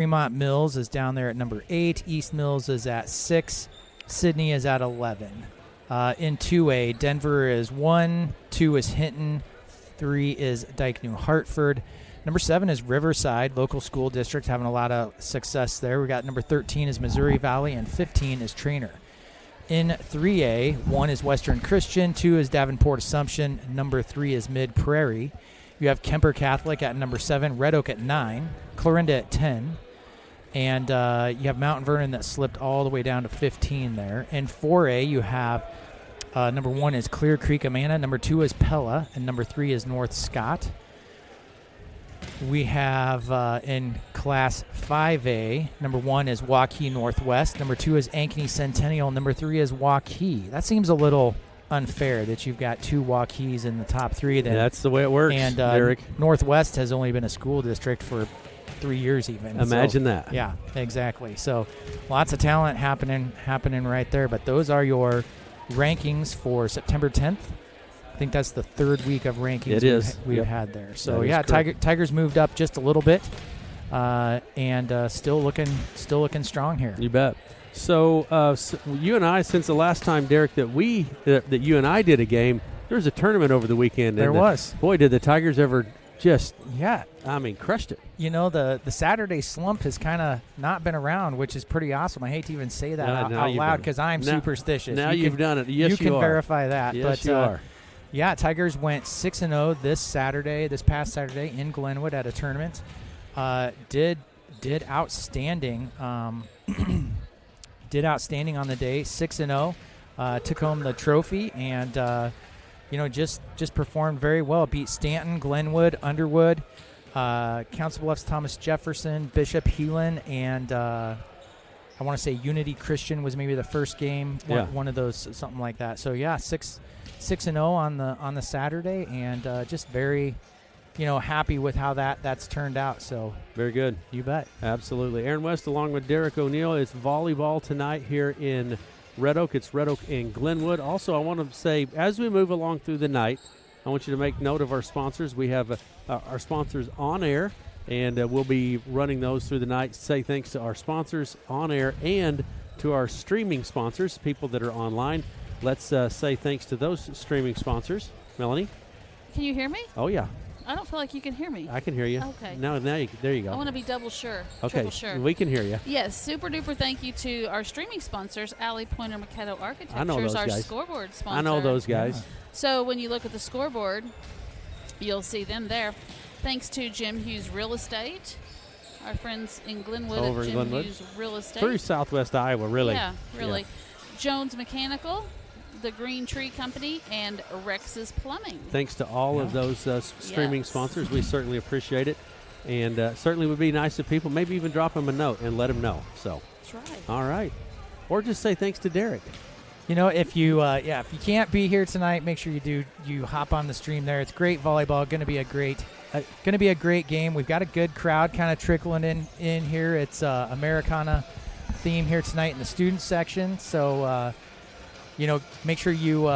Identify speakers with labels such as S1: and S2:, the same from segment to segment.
S1: Fremont Mills is down there at number 8. East Mills is at 6. Sydney is at 11. In 2A, Denver is 1. 2 is Hinton. 3 is Dike New Hartford. Number 7 is Riverside, local school district, having a lot of success there. We got number 13 is Missouri Valley, and 15 is Trainer. In 3A, 1 is Western Christian, 2 is Davenport Assumption, number 3 is Mid Prairie. You have Kemper Catholic at number 7, Red Oak at 9, Clarinda at 10, and you have Mount Vernon that slipped all the way down to 15 there. In 4A, you have number 1 is Clear Creek Amana, number 2 is Pella, and number 3 is North Scott. We have in Class 5A, number 1 is Waukee Northwest, number 2 is Ankeny Centennial, number 3 is Waukee. That seems a little unfair that you've got 2 Waukees in the top 3.
S2: Yeah, that's the way it works,
S1: and
S2: Eric.
S1: Northwest has only been a school district for 3 years even.
S2: Imagine that.
S1: Yeah, exactly. So lots of talent happening right there, but those are your rankings for September 10th. I think that's the 3rd week of rankings we've had there. So yeah, Tigers moved up just a little bit, and still looking strong here.
S2: You bet. So you and I, since the last time, Derek, that you and I did a game, there was a tournament over the weekend.
S1: There was.
S2: Boy, did the Tigers ever just crushed it.
S1: You know, the Saturday slump has kind of not been around, which is pretty awesome. I hate to even say that out loud because I'm superstitious.
S2: Now you've done it. Yes,
S1: you can verify that.
S2: Yes, you are.
S1: Yeah, Tigers went 6-0 this past Saturday in Glenwood at a tournament. Did outstanding. Did outstanding on the day. 6-0. Took home the trophy and just performed very well. Beat Stanton, Glenwood, Underwood, Council Bluffs, Thomas Jefferson, Bishop Heelan, and I want to say Unity Christian was maybe the first game. One of those, something like that. So yeah, 6-0 on the Saturday, and just very, happy with how that's turned out. So
S2: very good.
S1: You bet.
S2: Absolutely. Aaron West along with Derek O'Neill. It's volleyball tonight here in Red Oak. It's Red Oak and Glenwood. Also, I want to say, as we move along through the night, I want you to make note of our sponsors. We have our sponsors on air, and we'll be running those through the night. Say thanks to our sponsors on air and to our streaming sponsors, people that are online. Let's say thanks to those streaming sponsors. Melanie?
S3: Can you hear me?
S2: Oh, yeah.
S3: I don't feel like you can hear me.
S2: I can hear you.
S3: Okay.
S2: There you go.
S3: I want to be double sure.
S2: Okay.
S3: Triple sure.
S2: We can hear you.
S3: Yes. Super duper thank you to our streaming sponsors, Alley Pointer Maquetto Architecture.
S2: I know those
S3: our
S2: guys.
S3: Scoreboard sponsor.
S2: I know those guys.
S1: Yeah.
S3: So when you look at the scoreboard, you'll see them there. Thanks to Jim Hughes Real Estate, our friends in Glenwood
S2: Over
S3: at
S2: in
S3: Jim
S2: Glenwood.
S3: Hughes Real Estate.
S2: Through Southwest Iowa, really.
S3: Yeah, really. Yeah. Jones Mechanical, the Green Tree Company, and Rex's Plumbing.
S2: Thanks to all of those streaming sponsors. We certainly appreciate it. And certainly would be nice if people maybe even drop them a note and let them know. So
S3: that's right.
S2: All right. Or just say thanks to Derek.
S1: If you can't be here tonight, make sure you hop on the stream there. It's great volleyball. Going to be a great game. We've got a good crowd kind of trickling in here. It's Americana theme here tonight in the student section. So make sure you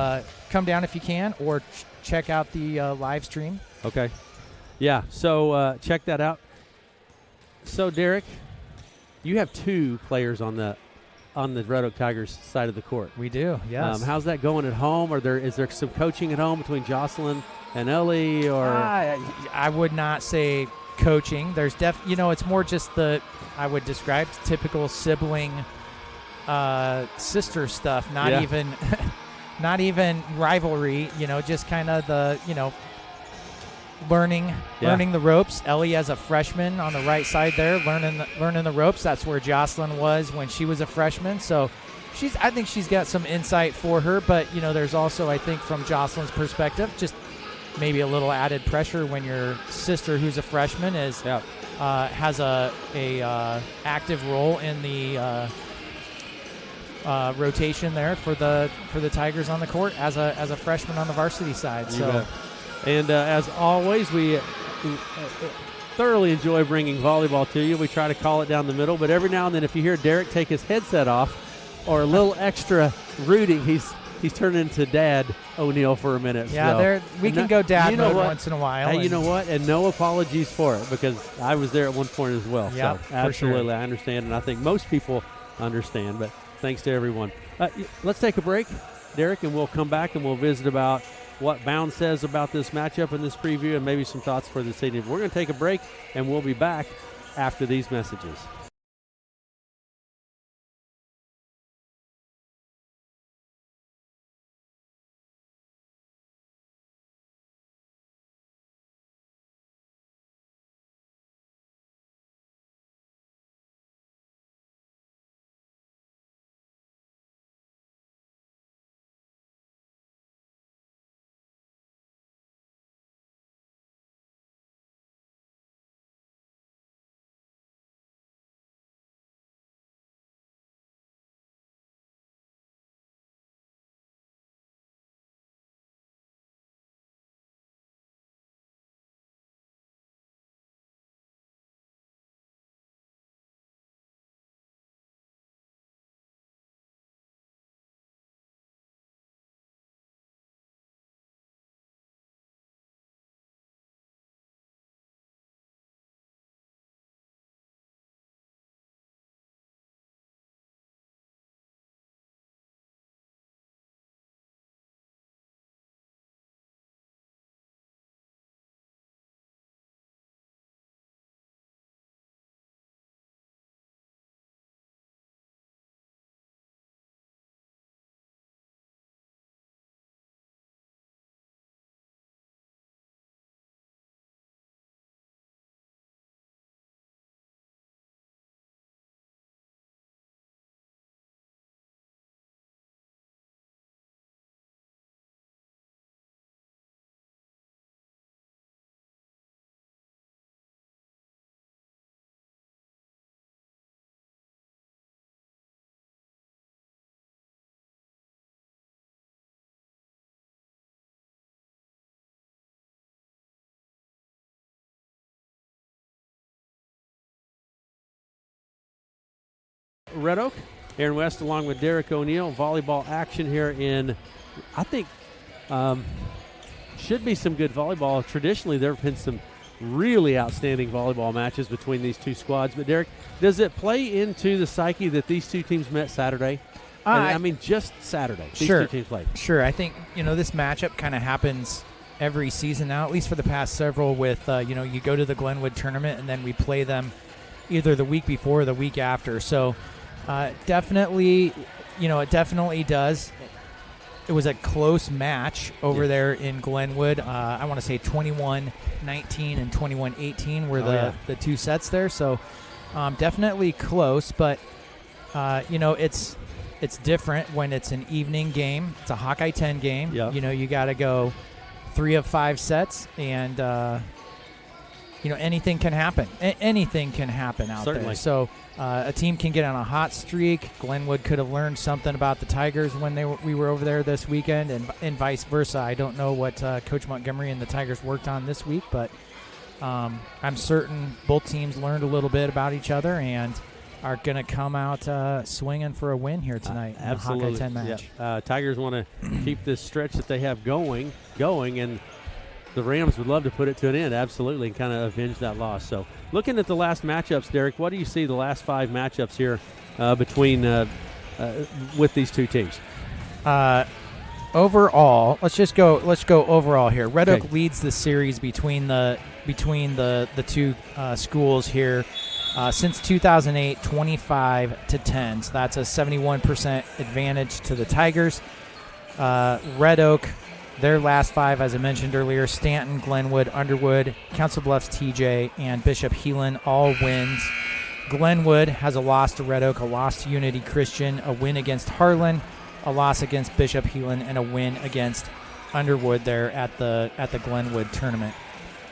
S1: come down if you can, or check out the live stream.
S2: Okay. Yeah. So check that out. So Derek, you have 2 players on the Red Oak Tigers side of the court.
S1: We do, yes.
S2: How's that going at home? Is there some coaching at home between Jocelyn and Ellie? Or
S1: I would not say coaching. There's it's more just I would describe typical sibling sister stuff. Not even rivalry. Just kind of the learning the ropes. Ellie as a freshman on the right side there, learning the ropes. That's where Jocelyn was when she was a freshman. So I think she's got some insight for her, but there's also, I think, from Jocelyn's perspective, just maybe a little added pressure when your sister, who's a freshman, has a active role in the rotation there for the Tigers on the court as a freshman on the varsity side.
S2: And as always, we thoroughly enjoy bringing volleyball to you. We try to call it down the middle, but every now and then if you hear Derek take his headset off or a little extra rooting, he's he's turned into Dad O'Neill for a minute.
S1: Yeah,
S2: so.
S1: we can go dad mode once in a while.
S2: Hey, you know what? And no apologies for it, because I was there at one point as well.
S1: Yep,
S2: so absolutely,
S1: for sure.
S2: I understand, and I think most people understand. But thanks to everyone. Let's take a break, Derek, and we'll come back and we'll visit about what Bound says about this matchup and this preview, and maybe some thoughts for this evening. We're going to take a break, and we'll be back after these messages. Red Oak, Aaron West along with Derek O'Neill. Volleyball action here in, I think, should be some good volleyball. Traditionally, there have been some really outstanding volleyball matches between these two squads. But, Derek, does it play into the psyche that these two teams met Saturday? I mean, just Saturday. These two teams played.
S1: Sure. I think, this matchup kind of happens every season now, at least for the past several with, you go to the Glenwood tournament and then we play them either the week before or the week after. So, definitely, it definitely does. It was a close match over there in Glenwood. I want to say 21-19 and 21-18 were the two sets there. So definitely close, but, it's different when it's an evening game. It's a Hawkeye 10 game.
S2: Yep.
S1: You got to go 3 of 5 sets, and, anything can happen. Anything can happen out there. So a team can get on a hot streak. Glenwood could have learned something about the Tigers when we were over there this weekend, and vice versa. I don't know what Coach Montgomery and the Tigers worked on this week, but I'm certain both teams learned a little bit about each other and are going to come out swinging for a win here tonight in the Hawkeye 10 match.
S2: Yeah. Tigers want to keep this stretch that they have going, and the Rams would love to put it to an end, absolutely, and kind of avenge that loss. So looking at the last matchups, Derek, what do you see the last 5 matchups here between with these two teams?
S1: Overall, let's go overall here. Red Oak leads the series between the two schools here since 2008, 25-10. So that's a 71% advantage to the Tigers. Red Oak, their last 5, as I mentioned earlier, Stanton, Glenwood, Underwood, Council Bluffs, TJ, and Bishop Heelan, all wins. Glenwood has a loss to Red Oak, a loss to Unity Christian, a win against Harlan, a loss against Bishop Heelan, and a win against Underwood there at the Glenwood tournament.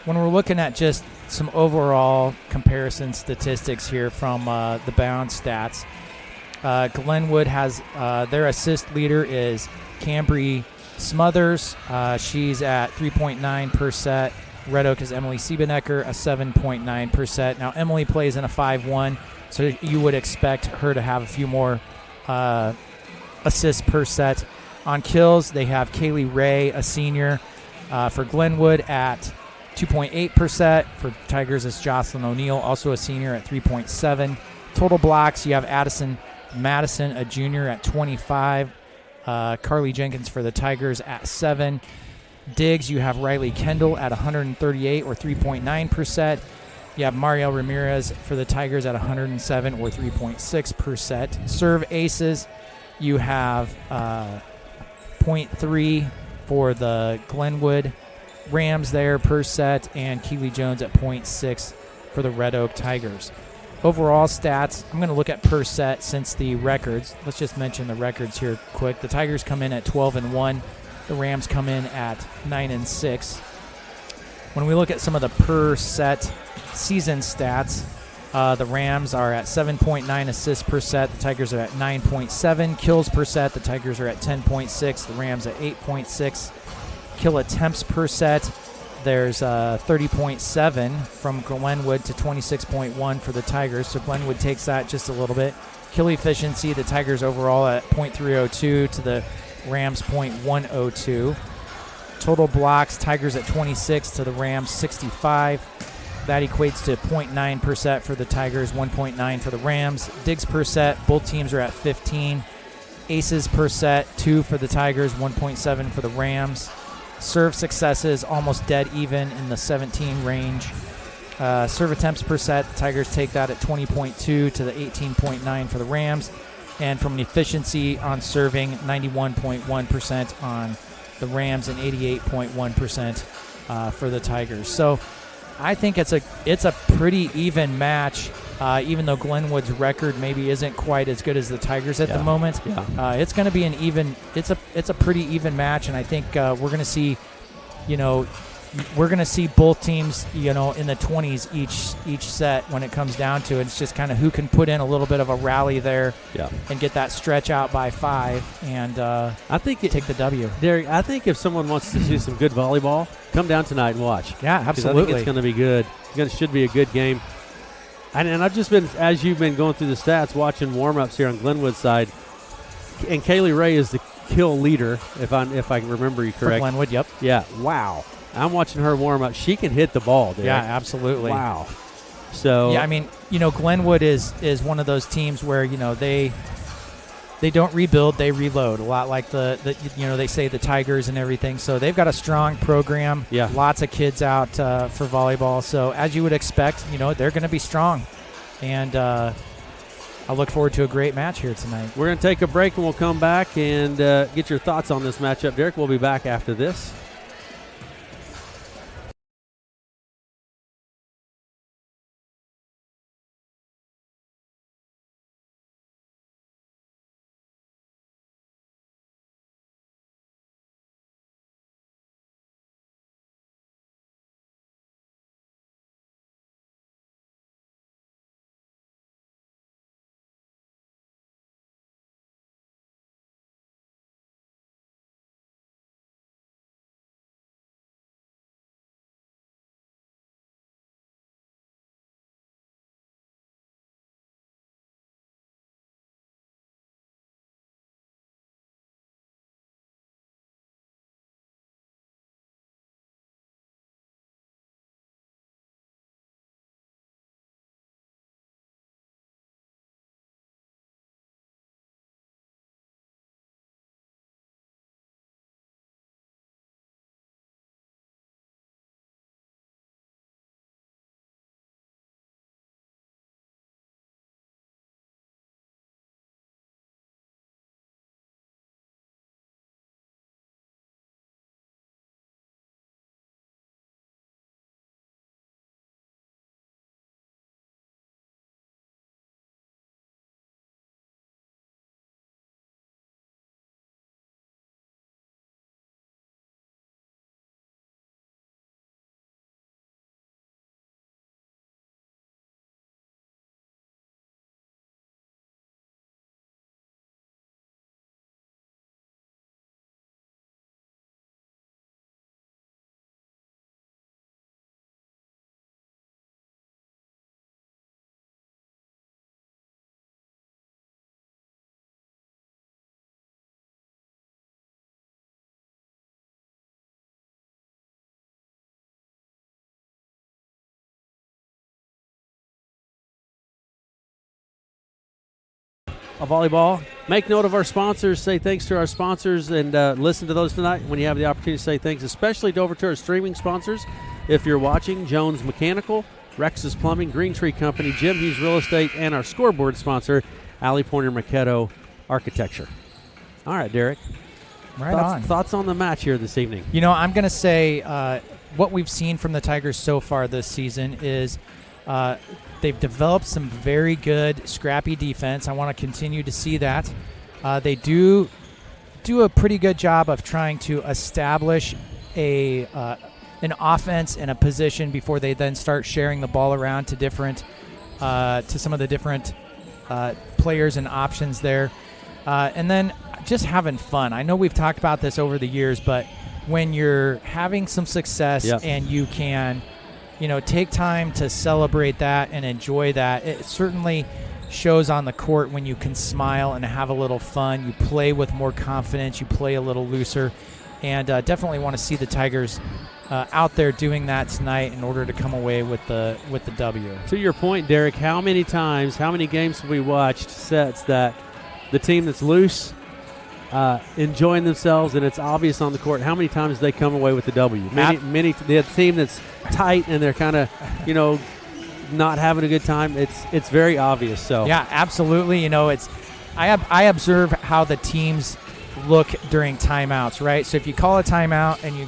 S1: When we're looking at just some overall comparison statistics here from the Bound stats, Glenwood has their assist leader is Cambry Smothers. She's at 3.9 per set. Red Oak is Emily Siebenecker, a 7.9 per set. Now, Emily plays in a 5-1, so you would expect her to have a few more assists per set. On kills, they have Kaylee Ray, a senior, for Glenwood at 2.8%. For Tigers, it's Jocelyn O'Neill, also a senior, at 3.7. Total blocks, you have Addison Madison, a junior, at 25. Carly Jenkins for the Tigers at 7. Digs, you have Riley Kendall at 138 or 3.9%. You have Mariel Ramirez for the Tigers at 107 or 3.6%. Serve aces, you have 0.3 for the Glenwood Rams there per set, and Keely Jones at 0.6 for the Red Oak Tigers. Overall stats, I'm going to look at per set since the records. Let's just mention the records here quick. The Tigers come in at 12-1. The Rams come in at 9-6. When we look at some of the per set season stats, the Rams are at 7.9 assists per set. The Tigers are at 9.7 kills per set. The Tigers are at 10.6. The Rams at 8.6 kill attempts per set. There's 30.7 from Glenwood to 26.1 for the Tigers. So Glenwood takes that just a little bit. Kill efficiency, the Tigers overall at .302 to the Rams .102. Total blocks, Tigers at 26 to the Rams 65. That equates to 0.9% for the Tigers, 1.9 for the Rams. Digs per set, both teams are at 15. Aces per set, 2 for the Tigers, 1.7 for the Rams. Serve successes, almost dead even in the 17 range. Serve attempts per set, the Tigers take that at 20.2 to the 18.9 for the Rams. And from an efficiency on serving, 91.1% on the Rams and 88.1% for the Tigers. So I think it's a pretty even match, even though Glenwood's record maybe isn't quite as good as the Tigers at the moment. Yeah. It's going to be it's a pretty even match, and I think we're going to see, we're going to see both teams, in the 20s each set when it comes down to it. It's just kind of who can put in a little bit of a rally there and get that stretch out by 5 and
S2: I think
S1: take the W.
S2: Derek, I think if someone wants to see some good volleyball, come down tonight and watch.
S1: Yeah, absolutely.
S2: I think it's going to be good. It should be a good game. And I've just been, as you've been going through the stats, watching warm-ups here on Glenwood's side, and Kaylee Ray is the kill leader, if I remember you correct.
S1: For Glenwood, yep.
S2: Yeah, wow. I'm watching her warm up. She can hit the ball, Derek.
S1: Yeah, absolutely.
S2: Wow. So
S1: yeah, I mean, Glenwood is one of those teams where they don't rebuild, they reload. A lot like the they say the Tigers and everything. So they've got a strong program.
S2: Yeah.
S1: Lots of kids out for volleyball. So as you would expect, they're going to be strong. And I look forward to a great match here tonight.
S2: We're going to take a break and we'll come back and get your thoughts on this matchup, Derek. We'll be back after this. volleyball. Make note of our sponsors. Say thanks to our sponsors and listen to those tonight when you have the opportunity to say thanks, especially over to our streaming sponsors. If you're watching, Jones Mechanical, Rex's Plumbing, Green Tree Company, Jim Hughes Real Estate, and our scoreboard sponsor, Alley Pointer Maquetto Architecture. All right, Derek. Thoughts on the match here this evening?
S1: I'm going to say what we've seen from the Tigers so far this season is they've developed some very good, scrappy defense. I want to continue to see that. They do a pretty good job of trying to establish an offense and a position before they then start sharing the ball around to some of the different players and options there. And then just having fun. I know we've talked about this over the years, but when you're having some success and you can, take time to celebrate that and enjoy that, it certainly shows on the court when you can smile and have a little fun. You play with more confidence. You play a little looser. And definitely want to see the Tigers out there doing that tonight in order to come away with the W.
S2: To your point, Derek, how many games have we watched sets that the team that's loose, enjoying themselves, and it's obvious on the court, how many times they come away with the W? The team that's tight and they're kind of, not having a good time, it's very obvious. So
S1: yeah, absolutely. I observe how the teams look during timeouts, right? So if you call a timeout and you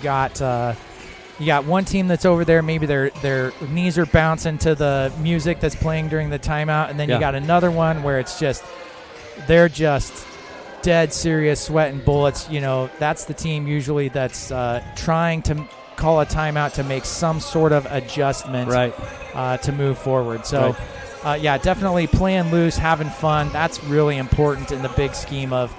S1: got one team that's over there, maybe their knees are bouncing to the music that's playing during the timeout, and then you got another one where it's they're just dead serious, sweating bullets. That's the team usually that's trying to call a timeout to make some sort of adjustment to move forward. So definitely playing loose, having fun. That's really important in the big scheme of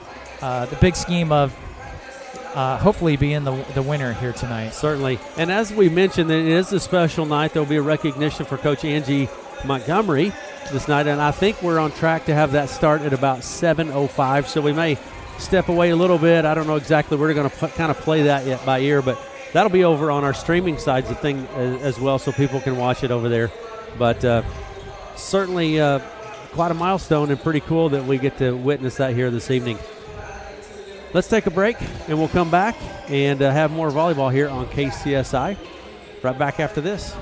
S1: hopefully being the winner here tonight.
S2: Certainly. And as we mentioned, it is a special night. There will be a recognition for Coach Angie Montgomery this night, and I think we're on track to have that start at about 7:05, so we may step away a little bit. I don't know exactly. We're going to kind of play that yet by ear, but that'll be over on our streaming sides of thing as well, so people can watch it over there. But certainly quite a milestone and pretty cool that we get to witness that here this evening. Let's take a break, and we'll come back and have more volleyball here on KCSI. Right back after this.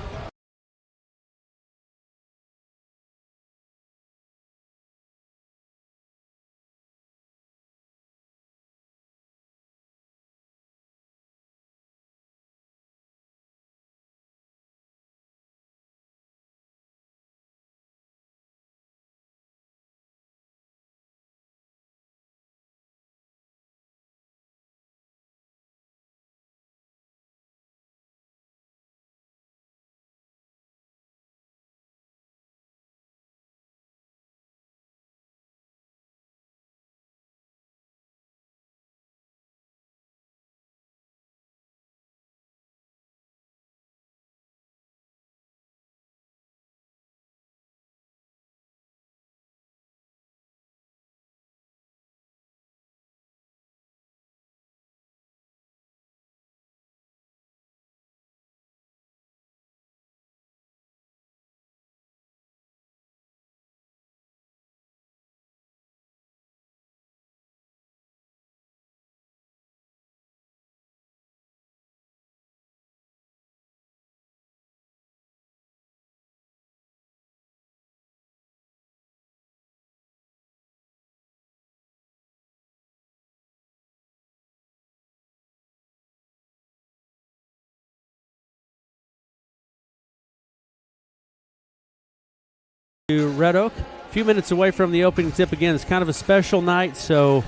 S2: To Red Oak, a few minutes away from the opening tip again. It's kind of a special night, so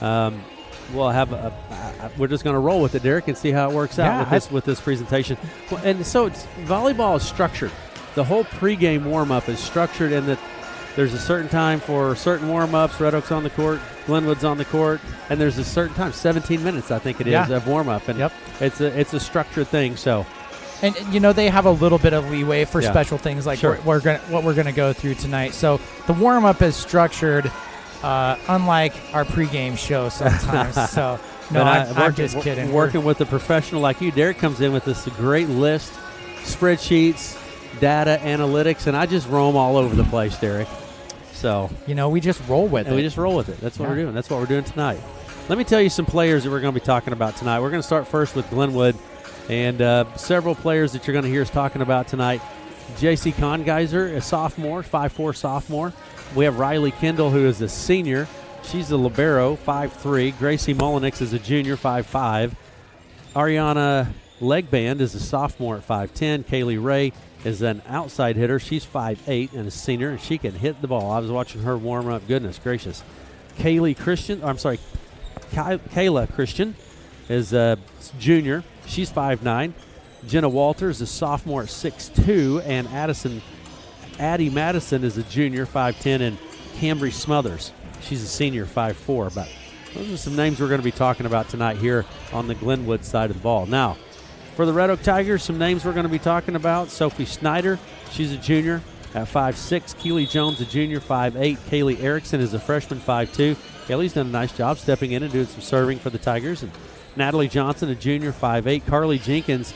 S2: we'll have we're just going to roll with it, Derek, and see how it works out with this presentation. And so volleyball is structured. The whole pregame warm-up is structured in that there's a certain time for certain warm-ups. Red Oak's on the court, Glenwood's on the court, and there's a certain time, 17 minutes I think it is, of warm-up. And it's a structured thing, so.
S1: And they have a little bit of leeway for special things like what we're going to go through tonight. So the warm up is structured, unlike our pregame show sometimes. So no, I'm just kidding.
S2: Working with a professional like you, Derek comes in with this great list, spreadsheets, data analytics, and I just roam all over the place, Derek. So,
S1: we just roll with it.
S2: We just roll with it. That's what we're doing. That's what we're doing tonight. Let me tell you some players that we're going to be talking about tonight. We're going to start first with Glenwood, and several players that you're going to hear us talking about tonight. J.C. Kongeiser, a sophomore, 5'4" sophomore. We have Riley Kendall, who is a senior. She's a libero, 5'3". Gracie Mullenix is a junior, 5'5". Ariana Legband is a sophomore at 5'10". Kaylee Ray is an outside hitter. She's 5'8" and a senior, and she can hit the ball. I was watching her warm up. Goodness gracious. Kayla Christian is a junior. She's 5'9". Jenna Walters is a sophomore at 6'2", and Addie Madison is a junior, 5'10", and Cambry Smothers, she's a senior, 5'4". But those are some names we're going to be talking about tonight here on the Glenwood side of the ball. Now, for the Red Oak Tigers, some names we're going to be talking about. Sophie Snyder, she's a junior at 5'6". Keely Jones, a junior, 5'8". Kaylee Erickson is a freshman, 5'2". Kaylee's done a nice job stepping in and doing some serving for the Tigers. And Natalie Johnson, a junior, 5'8". Carly Jenkins,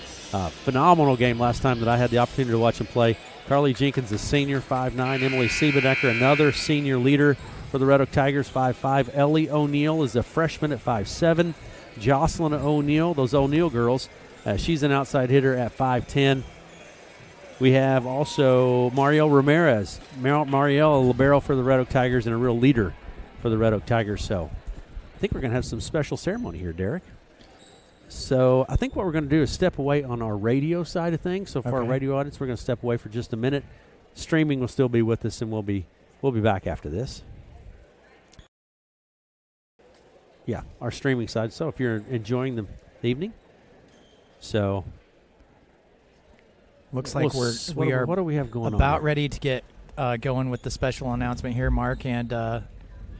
S2: phenomenal game last time that I had the opportunity to watch him play. Carly Jenkins, a senior, 5'9". Emily Siebedecker, another senior leader for the Red Oak Tigers, 5'5". Ellie O'Neill is a freshman at 5'7". Jocelyn O'Neill, those O'Neill girls, she's an outside hitter at 5'10". We have also Mariel Ramirez. Mariel, a libero for the Red Oak Tigers and a real leader for the Red Oak Tigers. So I think we're going to have some special ceremony here, Derek. So I think what we're going to do is step away on our radio side of things. So for our radio audience, we're going to step away for just a minute. Streaming will still be with us, and we'll be back after this. Yeah, our streaming side. So if you're enjoying the evening, so
S1: looks like we are.
S2: What do we have going on?
S1: About ready to get going with the special announcement here, Mark and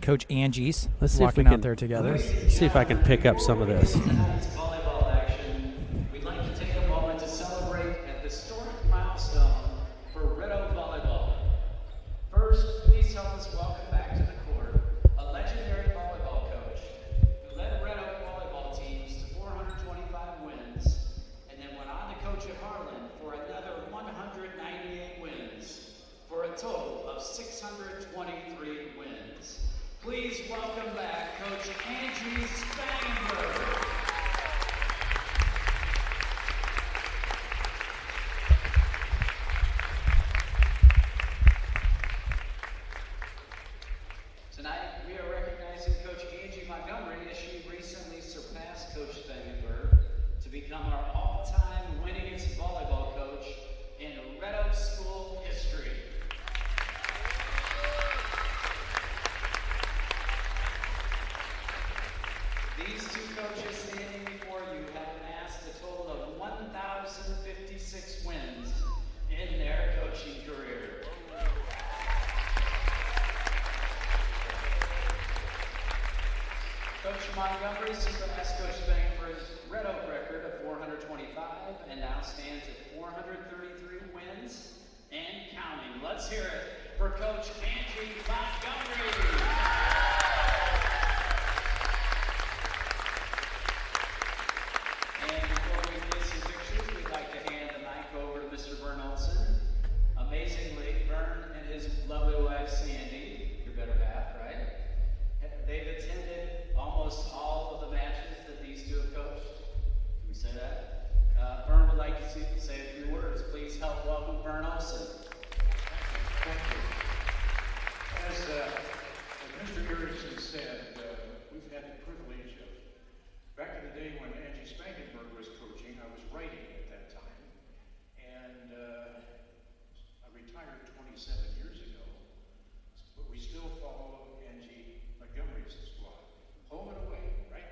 S1: Coach Angie's.
S2: Let's see
S1: walking
S2: if we
S1: out there together.
S2: Let's see if I can pick up some of this.
S4: Volleyball action. We'd like to take a moment to celebrate an historic milestone for Red Oak Volleyball. First, please help us welcome back to the court a legendary volleyball coach who led Red Oak volleyball teams to 425 wins and then went on to coach at Harlan for another 198 wins for a total of 623 wins. Please welcome back Coach Angie Spangenberg. Tonight, we are recognizing Coach Angie Montgomery as she recently surpassed Coach Spangenberg to become our all-time winningest volleyball coach in Red Oak school history. These two coaches standing before you have amassed a total of 1,056 wins in their coaching career. Coach Montgomery surpassed Coach Spangenberg's Red Oak record of 425 and now stands at 433 wins and counting. Let's hear it for Coach Angie Montgomery. And before we get some pictures, we'd like to hand the mic over to Mr. Vern Olson. Amazingly, Vern and his lovely wife, Sandy, your better half, right? They've attended almost all of the matches that these two have coached. Can we say that? Vern would like to say a few words. Please help welcome Vern Olson.
S5: Thank you. As Mr. Erickson said, we've had the privilege of, back in the day when Angie Spangenberg was coaching, I was writing at that time, and I retired 27 years ago, but we still follow Angie Montgomery's squad, home and away, right?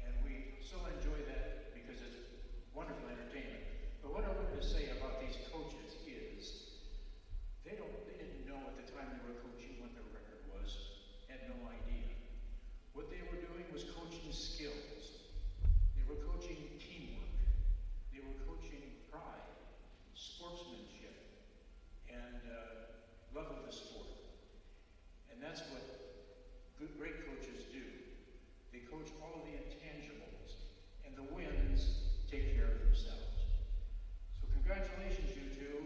S5: And we still enjoy that because it's wonderful entertainment. But what I wanted to say about these coaches is they didn't know at the time they were coaching what their record was, had no idea. What they were doing was coaching skills. They were coaching teamwork. They were coaching pride, sportsmanship, and love of the sport. And that's what good, great coaches do. They coach all of the intangibles, and the wins take care of themselves. So congratulations, you two.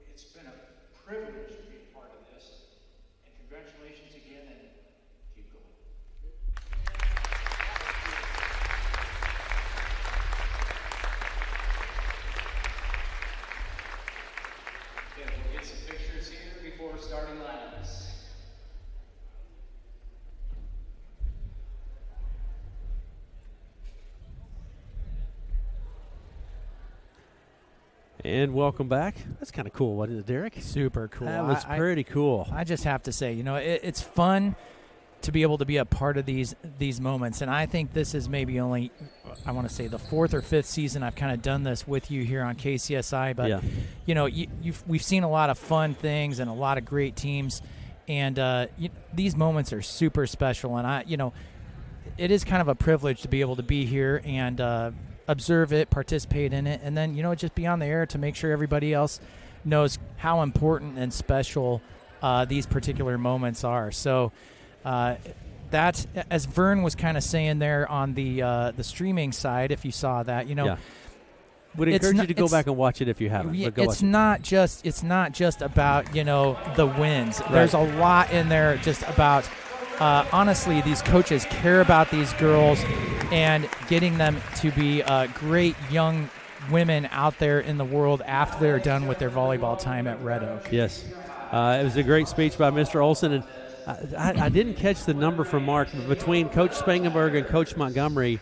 S5: It's been a privilege to be a part of this, and congratulations.
S2: And welcome back. That's kind of cool, wasn't it, Derek?
S1: Super cool.
S2: That was pretty cool.
S1: I just have to say, it's fun to be able to be a part of these moments. And I think this is maybe only, I want to say, the 4th or 5th season I've kind of done this with you here on KCSI. But, we've seen a lot of fun things and a lot of great teams. And these moments are super special. And, it is kind of a privilege to be able to be here and observe it, participate in it, and then, just be on the air to make sure everybody else knows how important and special these particular moments are. So, that, as Vern was kind of saying there on the streaming side, if you saw that,
S2: would encourage you to go back and watch it if you haven't.
S1: It's not just about the wins.
S2: Right.
S1: There's a lot in there just about honestly, these coaches care about these girls and getting them to be great young women out there in the world after they're done with their volleyball time at Red Oak.
S2: Yes, it was a great speech by Mr. Olson, and I didn't catch the number from Mark, but between Coach Spangenberg and Coach Montgomery,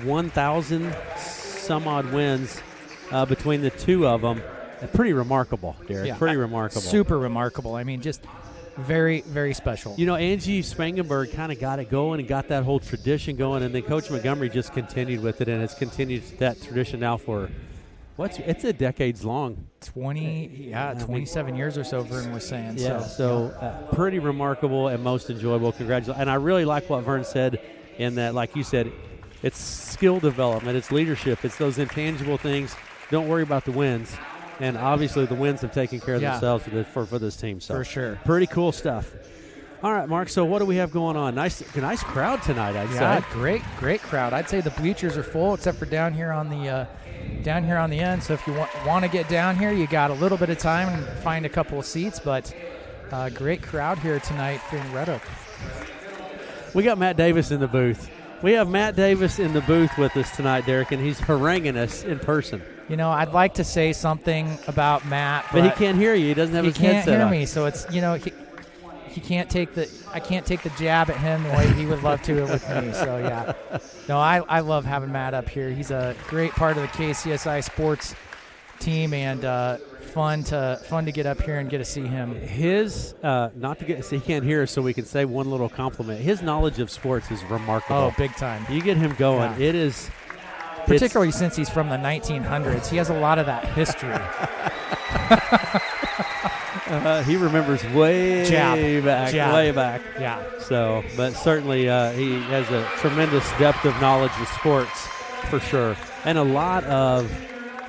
S2: 1,000 some odd wins between the two of them. Pretty remarkable, Derek.
S1: Yeah,
S2: pretty remarkable.
S1: Super remarkable. I mean, just very, very special.
S2: Angie Spangenberg kind of got it going and got that whole tradition going, and then Coach Montgomery just continued with it, and it's continued that tradition now for it's a decades long.
S1: 27 years or so, Vern was saying.
S2: Yeah, so pretty remarkable and most enjoyable. Congratulations. And I really like what Vern said in that, like you said, it's skill development, it's leadership, it's those intangible things. Don't worry about the wins. And obviously the wins have taken care of themselves for this team. So
S1: for sure.
S2: Pretty cool stuff. All right, Mark, so what do we have going on? Nice crowd tonight, I'd say.
S1: Great crowd. I'd say the bleachers are full except for down here on the end. So if you want to get down here, you got a little bit of time and find a couple of seats. But great crowd here tonight in Red Oak.
S2: We got Matt Davis in the booth. We have Matt Davis in the booth with us tonight, Derek, and he's haranguing us in person.
S1: I'd like to say something about Matt,
S2: but he can't hear you. He doesn't have his headset on.
S1: He can't hear me, so it's he can't take I can't take the jab at him the way he would love to with me. So yeah, no, I love having Matt up here. He's a great part of the KCSI sports team, and fun to get up here and get to see him.
S2: His he can't hear us, so we can say one little compliment. His knowledge of sports is remarkable.
S1: Oh, big time!
S2: You get him going,
S1: yeah.
S2: It is.
S1: Particularly since he's from the 1900s, he has a lot of that history.
S2: He remembers way back.
S1: Yeah.
S2: So, but certainly he has a tremendous depth of knowledge of sports, for sure, and a lot of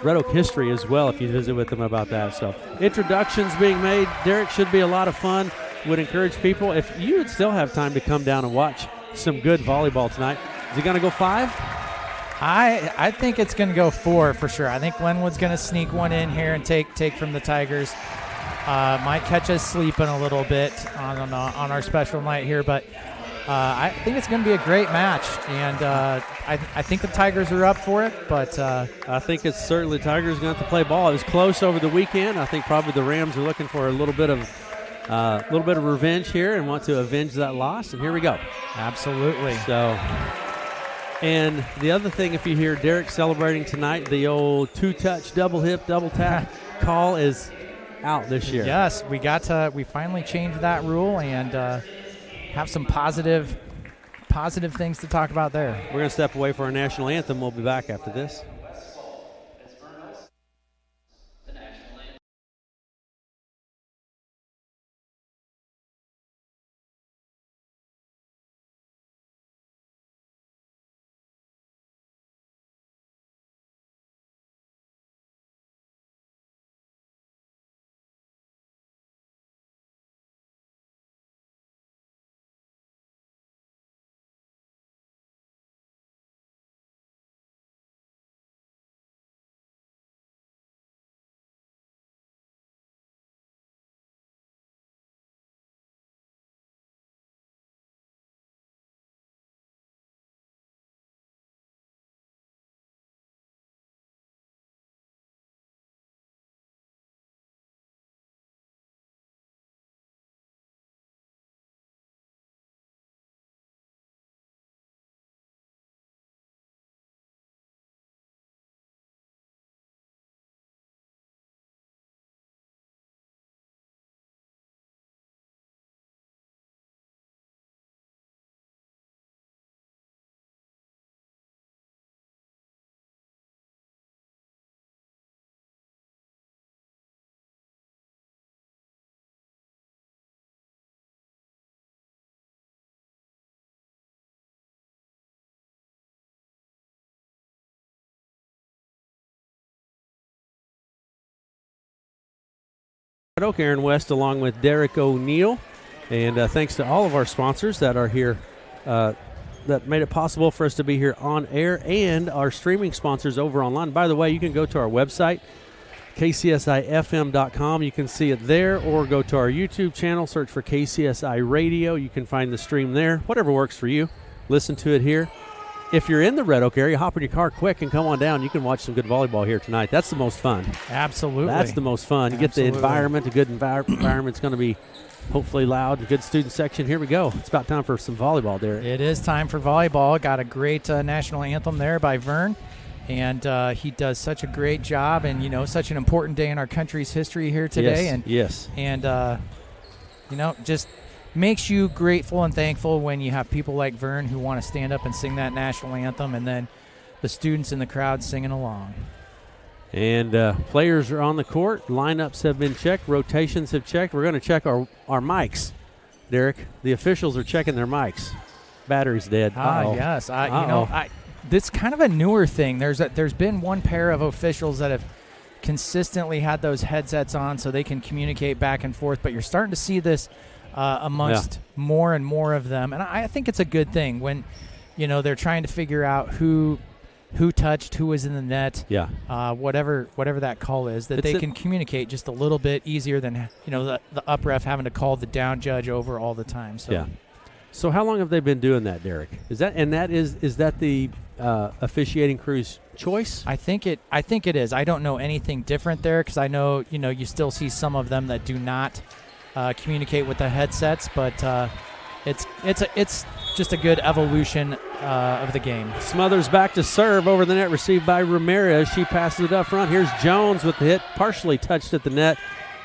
S2: Red Oak history as well, if you visit with them about that. So, introductions being made. Derek, should be a lot of fun. Would encourage people, if you would still have time to come down and watch some good volleyball tonight. Is it going to go 5?
S1: I think it's going to go 4 for sure. I think Glenwood's going to sneak one in here and take from the Tigers. Might catch us sleeping a little bit on our special night here, but I think it's going to be a great match, and I think the Tigers are up for it. But
S2: I think it's certainly Tigers going to have to play ball. It was close over the weekend. I think probably the Rams are looking for a little bit of revenge here and want to avenge that loss. And here we go.
S1: Absolutely.
S2: So. And the other thing, if you hear Derek celebrating tonight, the old 2-touch, double hip, double tap call is out this year.
S1: Yes, we finally changed that rule and have some positive things to talk about there.
S2: We're going to step away for our national anthem. We'll be back after this. Red Oak, Aaron West, along with Derek O'Neill. And thanks to all of our sponsors that are here that made it possible for us to be here on air, and our streaming sponsors over online. By the way, you can go to our website, kcsifm.com. You can see it there, or go to our YouTube channel, search for KCSI Radio. You can find the stream there, whatever works for you. Listen to it here. If you're in the Red Oak area, hop in your car quick and come on down. You can watch some good volleyball here tonight. That's the most fun.
S1: Absolutely.
S2: That's the most fun. You get the environment, a good environment. It's going to be hopefully loud, a good student section. Here we go. It's about time for some volleyball, Derek.
S1: It is time for volleyball. Got a great national anthem there by Vern. And he does such a great job, and, such an important day in our country's history here today.
S2: Yes.
S1: And just makes you grateful and thankful when you have people like Vern who want to stand up and sing that national anthem, and then the students in the crowd singing along.
S2: And players are on the court. Lineups have been checked. Rotations have checked. We're going to check our mics, Derek. The officials are checking their mics. Battery's dead.
S1: Yes. This is kind of a newer thing. There's been one pair of officials that have consistently had those headsets on so they can communicate back and forth, but you're starting to see this amongst more and more of them. And I think it's a good thing when, they're trying to figure out who touched, who was in the net, whatever that call is, that they can communicate just a little bit easier than, the up ref having to call the down judge over all the time. So.
S2: Yeah. So how long have they been doing that, Derek? Is that the officiating crew's choice?
S1: I think it is. I don't know anything different there, because I know, you still see some of them that do not communicate with the headsets, but it's just a good evolution of the game.
S2: Smothers back to serve over the net, received by Ramirez. She passes it up front. Here's Jones with the hit, partially touched at the net.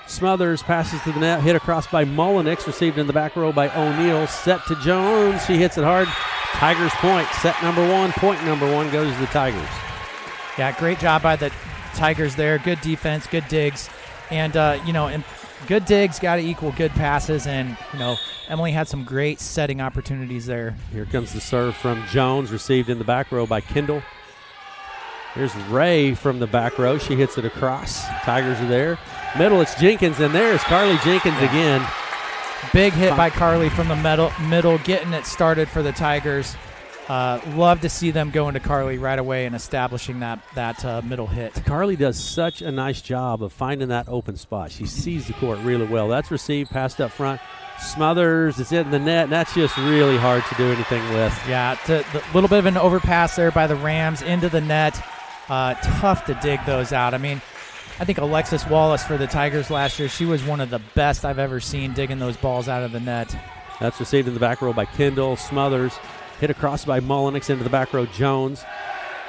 S2: Smothers passes to the net, hit across by Mullenix, received in the back row by O'Neill. Set to Jones. She hits it hard. Tigers point. Set number one. Point number one goes to the Tigers.
S1: Yeah, great job by the Tigers there. Good defense, good digs. And, and good digs got to equal good passes. And, Emily had some great setting opportunities there.
S2: Here comes the serve from Jones, received in the back row by Kendall. Here's Ray from the back row. She hits it across. Tigers are there. Middle, it's Jenkins, and there's Carly Jenkins again.
S1: Big hit by Carly from the middle, getting it started for the Tigers. Love to see them go into Carly right away and establishing that middle hit.
S2: Carly does such a nice job of finding that open spot. She sees the court really well. That's received, passed up front. Smothers, it's in the net, and that's just really hard to do anything with.
S1: Yeah, a little bit of an overpass there by the Rams into the net. Tough to dig those out. I mean, I think Alexis Wallace for the Tigers last year, she was one of the best I've ever seen digging those balls out of the net.
S2: That's received in the back row by Kendall. Smothers hit across by Mullenix into the back row. Jones.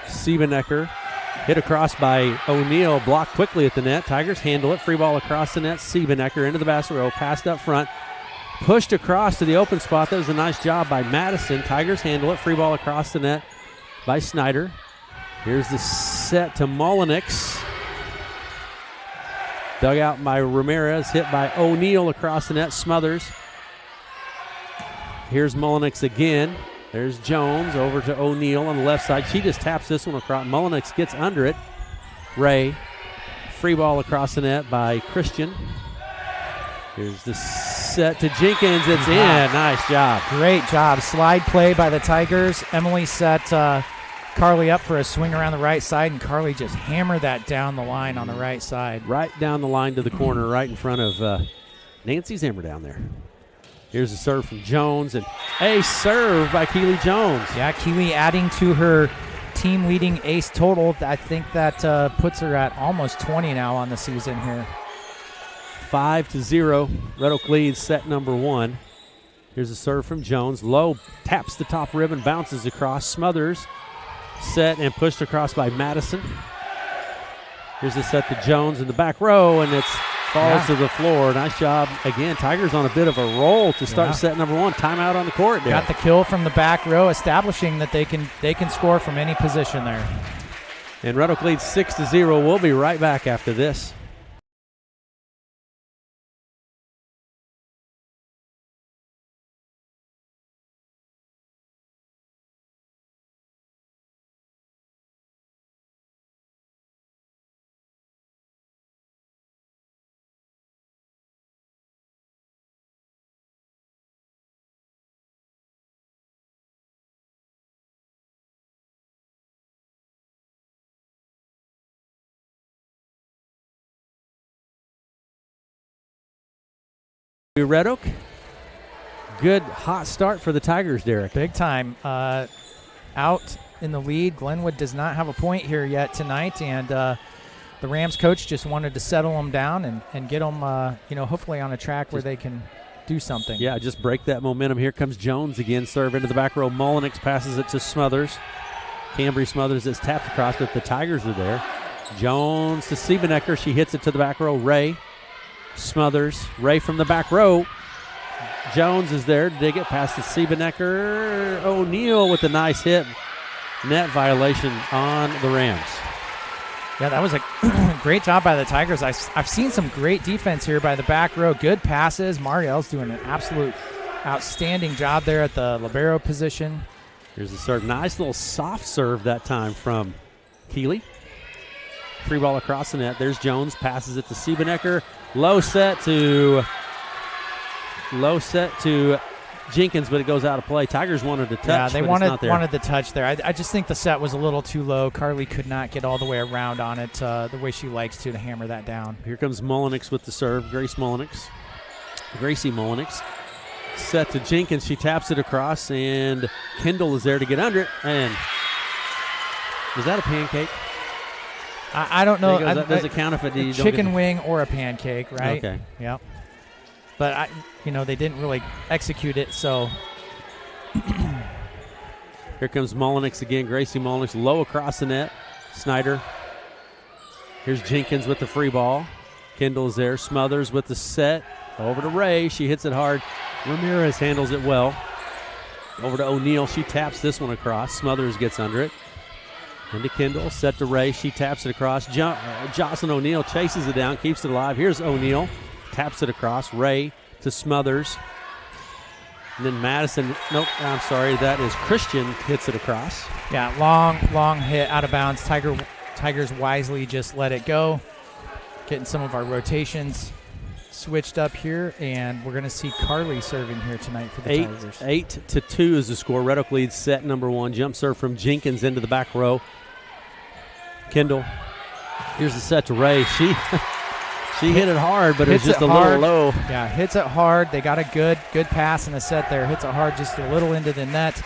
S2: Siebenecker hit across by O'Neill. Blocked quickly at the net. Tigers handle it. Free ball across the net. Siebenecker into the basket row. Passed up front. Pushed across to the open spot. That was a nice job by Madison. Tigers handle it. Free ball across the net by Snyder. Here's the set to Mullenix. Dug out by Ramirez, hit by O'Neill across the net. Smothers. Here's Mullenix again. There's Jones over to O'Neill on the left side. She just taps this one across. Mullenix gets under it. Ray. Free ball across the net by Christian. Here's the set to Jenkins. It's in. Nice job.
S1: Great job. Slide play by the Tigers. Emily set Carly up for a swing around the right side, and Carly just hammered that down the line on the right side.
S2: Right down the line to the corner, right in front of Nancy Zimmer down there. Here's a serve from Jones, and a serve by Keely Jones.
S1: Yeah, Keely adding to her team-leading ace total. I think that puts her at almost 20 now on the season here.
S2: 5-0. Red Oak leads set number one. Here's a serve from Jones. Low taps the top ribbon, bounces across. Smothers. Set and pushed across by Madison. Here's the set to Jones in the back row, and it falls to the floor. Nice job. Again, Tigers on a bit of a roll to start set number one. Timeout on the court there.
S1: Got the kill from the back row, establishing that they can score from any position there.
S2: And Red Oak leads 6-0. We'll be right back after this. Red Oak. Good hot start for the Tigers, Derek.
S1: Big time. Out in the lead. Glenwood does not have a point here yet tonight, and the Rams coach just wanted to settle them down and get them, hopefully on a track where they can do something.
S2: Yeah, just break that momentum. Here comes Jones again. Serve into the back row. Mullenix passes it to Smothers. Cambry Smothers is tapped across, but the Tigers are there. Jones to Siebenecker. She hits it to the back row. Ray. Smothers. Ray from the back row. Jones is there to dig it past the Siebenecker. O'Neal with a nice hit. Net violation on the Rams.
S1: Yeah, that was a great job by the Tigers. I've seen some great defense here by the back row. Good passes. Mariel's doing an absolute outstanding job there at the libero position.
S2: Here's the serve. Nice little soft serve that time from Keeley. Free ball across the net. There's Jones. Passes it to Siebenecker. Low set to Jenkins, but it goes out of play. Tigers wanted to touch.
S1: Yeah, they
S2: but
S1: wanted
S2: it's not there.
S1: wanted the touch there. I just think the set was a little too low. Carly could not get all the way around on it the way she likes to hammer that down.
S2: Here comes Mullenix with the serve. Gracie Mullenix. Set to Jenkins. She taps it across, and Kendall is there to get under it. And was that a pancake?
S1: I don't know.
S2: Does it count if it
S1: a chicken wing or a pancake, right?
S2: Okay.
S1: Yep. But they didn't really execute it. So
S2: here comes Mullenix again. Gracie Mullenix low across the net. Snyder. Here's Jenkins with the free ball. Kendall's there. Smothers with the set. Over to Ray. She hits it hard. Ramirez handles it well. Over to O'Neal. She taps this one across. Smothers gets under it. Into Kendall. Set to Ray. She taps it across. Jocelyn O'Neal chases it down. Keeps it alive. Here's O'Neal. Taps it across. Ray to Smothers. And then Madison. Nope, I'm sorry. That is Christian hits it across.
S1: Yeah, long hit out of bounds. Tigers wisely just let it go. Getting some of our rotations switched up here, and we're going to see Carly serving here tonight for the Tigers.
S2: 8-2 is the score. Red Oak leads set number one. Jump serve from Jenkins into the back row. Kendall. Here's the set to Ray. She hit it hard, but it was just a little low.
S1: Yeah, hits it hard. They got a good pass in the set there. Hits it hard just a little into the net.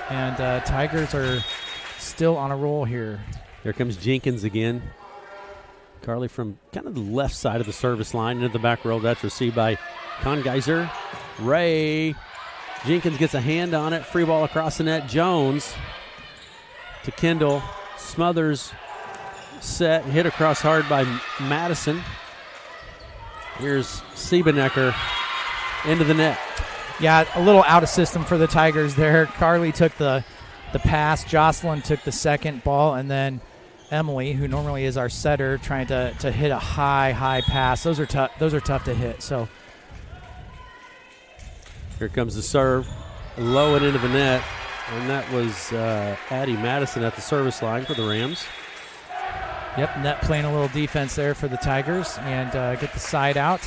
S1: And Tigers are still on a roll here.
S2: Here comes Jenkins again. Carly from kind of the left side of the service line into the back row. That's received by Kongeiser. Ray. Jenkins gets a hand on it. Free ball across the net. Jones to Kendall. Smothers set. Hit across hard by Madison. Here's Siebenecker into the net.
S1: Yeah, a little out of system for the Tigers there. Carly took the pass. Jocelyn took the second ball, and then Emily, who normally is our setter, trying to hit a high pass. Those are tough to hit. So
S2: here comes the serve, low and into the net, and that was Addie Madison at the service line for the Rams.
S1: Yep, net playing a little defense there for the Tigers, and get the side out.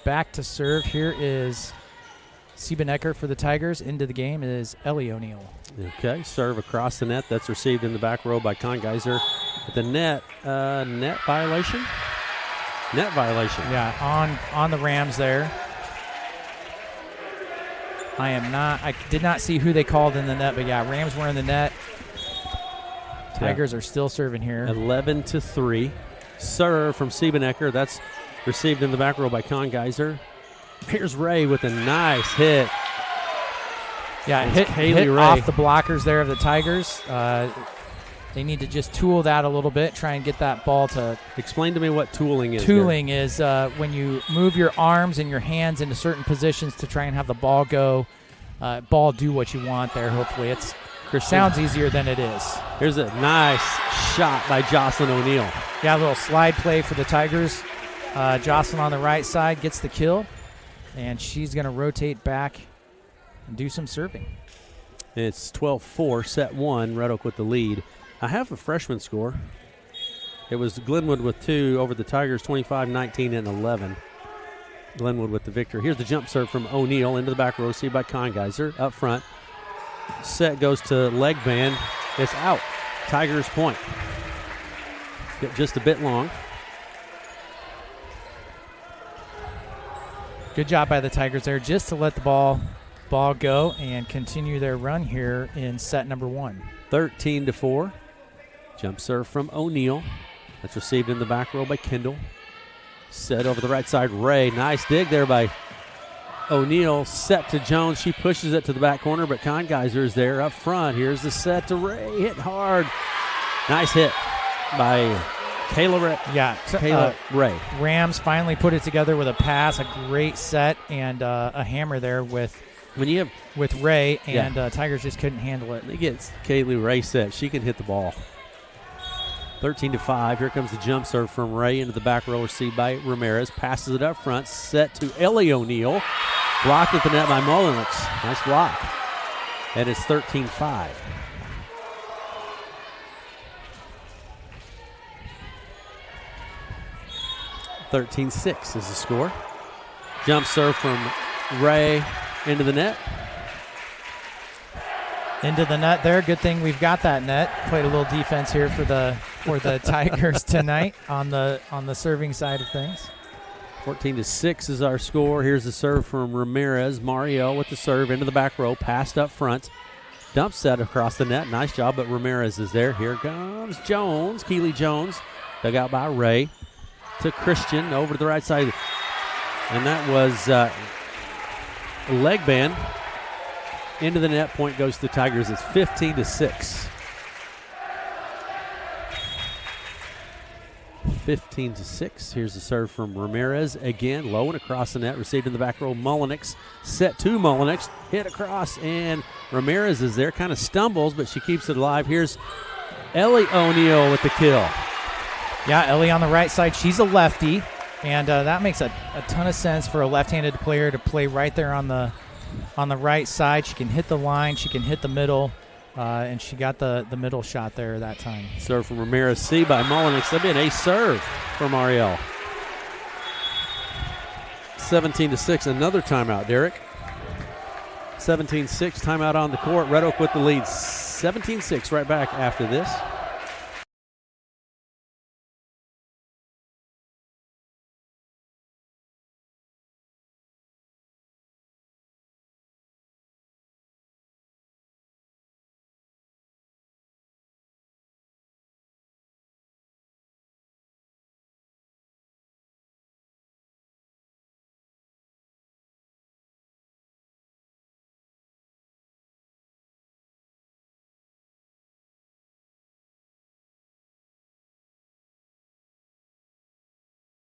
S1: Back to serve here is Siebenecker for the Tigers. Into the game is Ellie O'Neal.
S2: Okay, serve across the net. That's received in the back row by Kongeiser. At the net, net violation? Net violation.
S1: Yeah, on the Rams there. I did not see who they called in the net, but yeah, Rams were in the net. Tigers are still serving here.
S2: 11-3. Serve from Siebenecker. That's received in the back row by Kongeiser. Here's Ray with a nice hit.
S1: Yeah, hit off the blockers there of the Tigers. They need to just tool that a little bit, try and get that ball to...
S2: Explain to me what tooling is.
S1: Tooling is when you move your arms and your hands into certain positions to try and have the ball do what you want there, hopefully. It sounds easier than it is.
S2: Here's a nice shot by Jocelyn O'Neal.
S1: Yeah, a little slide play for the Tigers. Jocelyn on the right side gets the kill, and she's going to rotate back and do some serving.
S2: It's 12-4, set one, Red Oak with the lead. I have a freshman score. It was Glenwood with 2 over the Tigers, 25-19 and 11. Glenwood with the victory. Here's the jump serve from O'Neal into the back row, received by Kongeiser up front. Set goes to leg band. It's out. Tigers point. Just a bit long.
S1: Good job by the Tigers there just to let the ball go and continue their run here in set number 1.
S2: 13-4. Jump serve from O'Neal. That's received in the back row by Kendall. Set over the right side, Ray. Nice dig there by O'Neal. Set to Jones. She pushes it to the back corner, but Kongeiser is there up front. Here's the set to Ray. Hit hard. Nice hit by Kayla Ray.
S1: Rams finally put it together with a pass, a great set, and a hammer there with Ray, and Tigers just couldn't handle it.
S2: They get Kaylee Ray set. She can hit the ball. 13-5. Here comes the jump serve from Ray into the back row, received by Ramirez. Passes it up front. Set to Ellie O'Neal. Blocked at the net by Mullenix. Nice block. And it's 13-5. (13-6) is the score. Jump serve from Ray into the net.
S1: Into the net there. Good thing we've got that net. Played a little defense here for the Tigers tonight on the serving side of things.
S2: 14-6 is our score. Here's the serve from Ramirez. Mario with the serve into the back row. Passed up front. Dump set across the net. Nice job, but Ramirez is there. Here comes Jones. Keely Jones. Dug out by Ray. To Christian over to the right side. And that was a leg band. Into the net. Point goes to the Tigers. It's 15-6. 15-6. Here's the serve from Ramirez. Again, low and across the net. Received in the back row. Mullenix. Set to Mullenix. Hit across. And Ramirez is there. Kind of stumbles, but she keeps it alive. Here's Ellie O'Neal with the kill.
S1: Yeah, Ellie on the right side. She's a lefty. And that makes a ton of sense for a left-handed player to play right there on the right side. She can hit the line. She can hit the middle. And she got the middle shot there that time.
S2: Serve from Ramirez. C by Mullenix. That'd be an ace serve from Ariel. 17-6. Another timeout, Derek. 17-6. Timeout on the court. Red Oak with the lead. 17-6 right back after this.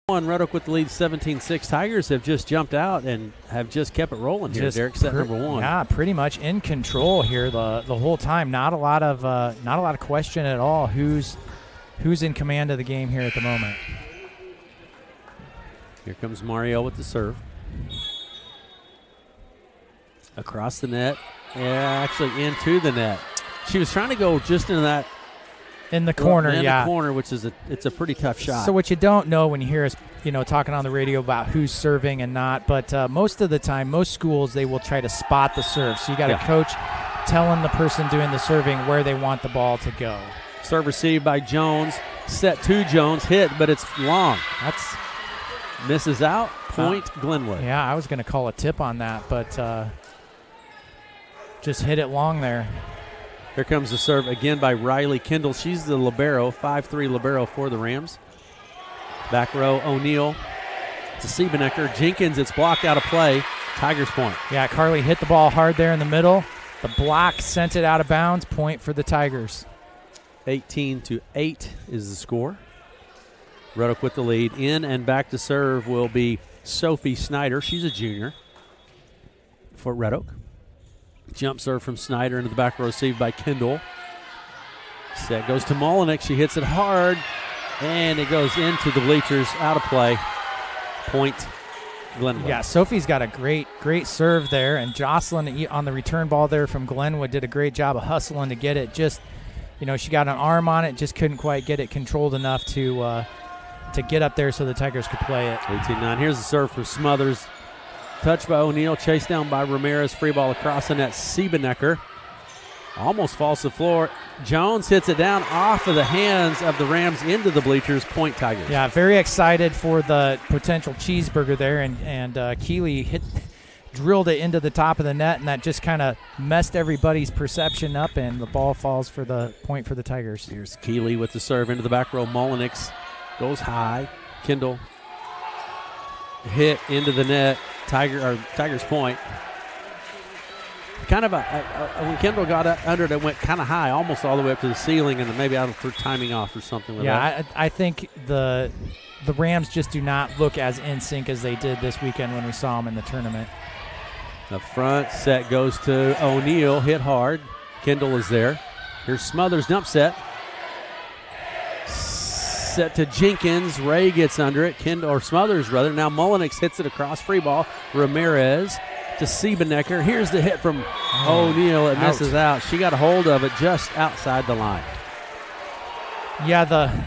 S2: Red Oak with the lead 17-6. Tigers have just jumped out and have just kept it rolling here, Derek. Set number 1.
S1: Yeah, pretty much in control here the whole time. Not a lot of question at all. Who's in command of the game here at the moment?
S2: Here comes Mario with the serve. Across the net. Yeah, actually into the net. She was trying to go just into that.
S1: In the corner,
S2: in the corner, which is it's a pretty tough shot.
S1: So what you don't know when you hear us, talking on the radio about who's serving and not, but most of the time, most schools, they will try to spot the serve. So you got a coach telling the person doing the serving where they want the ball to go.
S2: Serve received by Jones. Set to Jones. Hit, but it's long.
S1: That's
S2: misses out. Point Glenwood.
S1: Yeah, I was going to call a tip on that, but just hit it long there.
S2: Here comes the serve again by Riley Kendall. She's the libero, 5'3" libero for the Rams. Back row, O'Neal to Siebenecker. Jenkins, it's blocked out of play. Tigers point.
S1: Yeah, Carly hit the ball hard there in the middle. The block sent it out of bounds. Point for the Tigers.
S2: 18-8 is the score. Red Oak with the lead. In and back to serve will be Sophie Snyder. She's a junior for Red Oak. Jump serve from Snyder into the back row, received by Kendall. Set goes to Mullenix. She hits it hard, and it goes into the bleachers, out of play. Point Glenwood.
S1: Yeah, Sophie's got a great serve there, and Jocelyn on the return ball there from Glenwood did a great job of hustling to get it. Just, she got an arm on it, just couldn't quite get it controlled enough to get up there so the Tigers could play it.
S2: 18-9. Here's the serve from Smothers. Touch by O'Neal, chased down by Ramirez. Free ball across the net. Siebenecker Almost falls to the floor. Jones hits it down off of the hands of the Rams into the bleachers. Point Tigers.
S1: Yeah, very excited for the potential cheeseburger there, and Keeley drilled it into the top of the net, and that just kind of messed everybody's perception up, and the ball falls for the point for the Tigers.
S2: Here's Keeley with the serve into the back row. Mullenix goes high. Kendall hit into the net. Tigers point. Kind of when Kendall got under it, it went kind of high, almost all the way up to the ceiling, and maybe out for timing off or something like that.
S1: I think the Rams just do not look as in sync as they did this weekend when we saw them in the tournament.
S2: The front set goes to O'Neal, hit hard. Kendall is there. Here's Smothers, dump set. Set to Jenkins. Ray gets under it. Smothers, rather. Now Mullenix hits it across. Free ball. Ramirez to Siebenecker. Here's the hit from O'Neal. It misses out. She got a hold of it just outside the line.
S1: Yeah,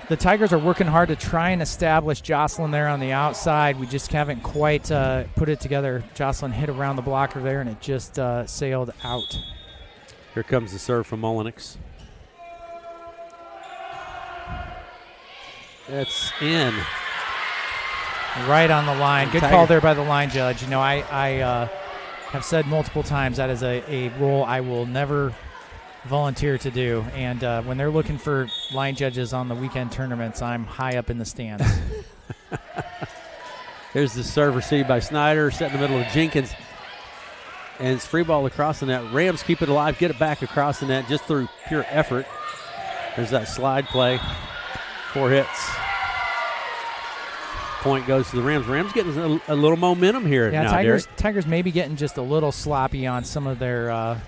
S1: the Tigers are working hard to try and establish Jocelyn there on the outside. We just haven't quite put it together. Jocelyn hit around the blocker there, and it just sailed out.
S2: Here comes the serve from Mullenix. It's in.
S1: Right on the line. Good call there by the line judge. You know, I have said multiple times that is a role I will never volunteer to do. And when they're looking for line judges on the weekend tournaments, I'm high up in the stands.
S2: Here's the serve received by Snyder, set in the middle of Jenkins. And it's free ball across the net. Rams keep it alive, get it back across the net just through pure effort. There's that slide play. 4 hits. Point goes to the Rams. Rams getting a little momentum here now,
S1: Tigers maybe getting just a little sloppy on some of their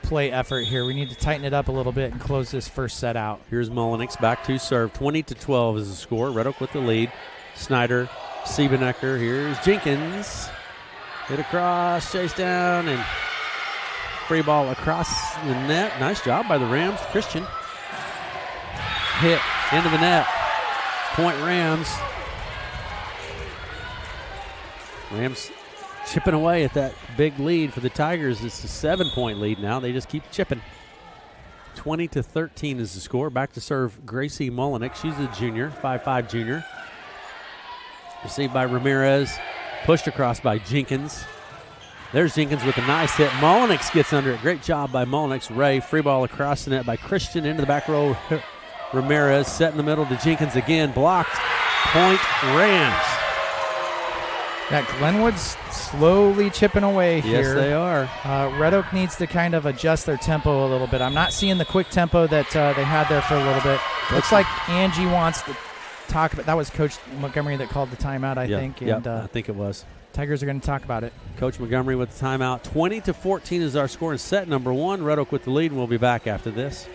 S1: play effort here. We need to tighten it up a little bit and close this first set out.
S2: Here's Mullenix back to serve. 20-12 is the score. Red Oak with the lead. Snyder, Siebenecker. Here's Jenkins. Hit across, chase down, and free ball across the net. Nice job by the Rams. Christian hit into the net. Point Rams. Rams chipping away at that big lead for the Tigers. It's a 7-point lead now. They just keep chipping. 20-13 is the score. Back to serve Gracie Mullenix. She's a junior, 5'5" junior. Received by Ramirez. Pushed across by Jenkins. There's Jenkins with a nice hit. Mullenix gets under it. Great job by Mullenix. Ray, free ball across the net by Christian into the back row. Ramirez set in the middle to Jenkins again. Blocked. Point Rams.
S1: Yeah, Glenwood's slowly chipping away here.
S2: Yes, they are.
S1: Red Oak needs to kind of adjust their tempo a little bit. I'm not seeing the quick tempo that they had there for a little bit. Looks like Angie wants to talk about. That was Coach Montgomery that called the timeout, I think.
S2: Yeah,
S1: and,
S2: I think it was.
S1: Tigers are going to talk about it.
S2: Coach Montgomery with the timeout. 20-14 is our score in set number 1. Red Oak with the lead, and we'll be back after this.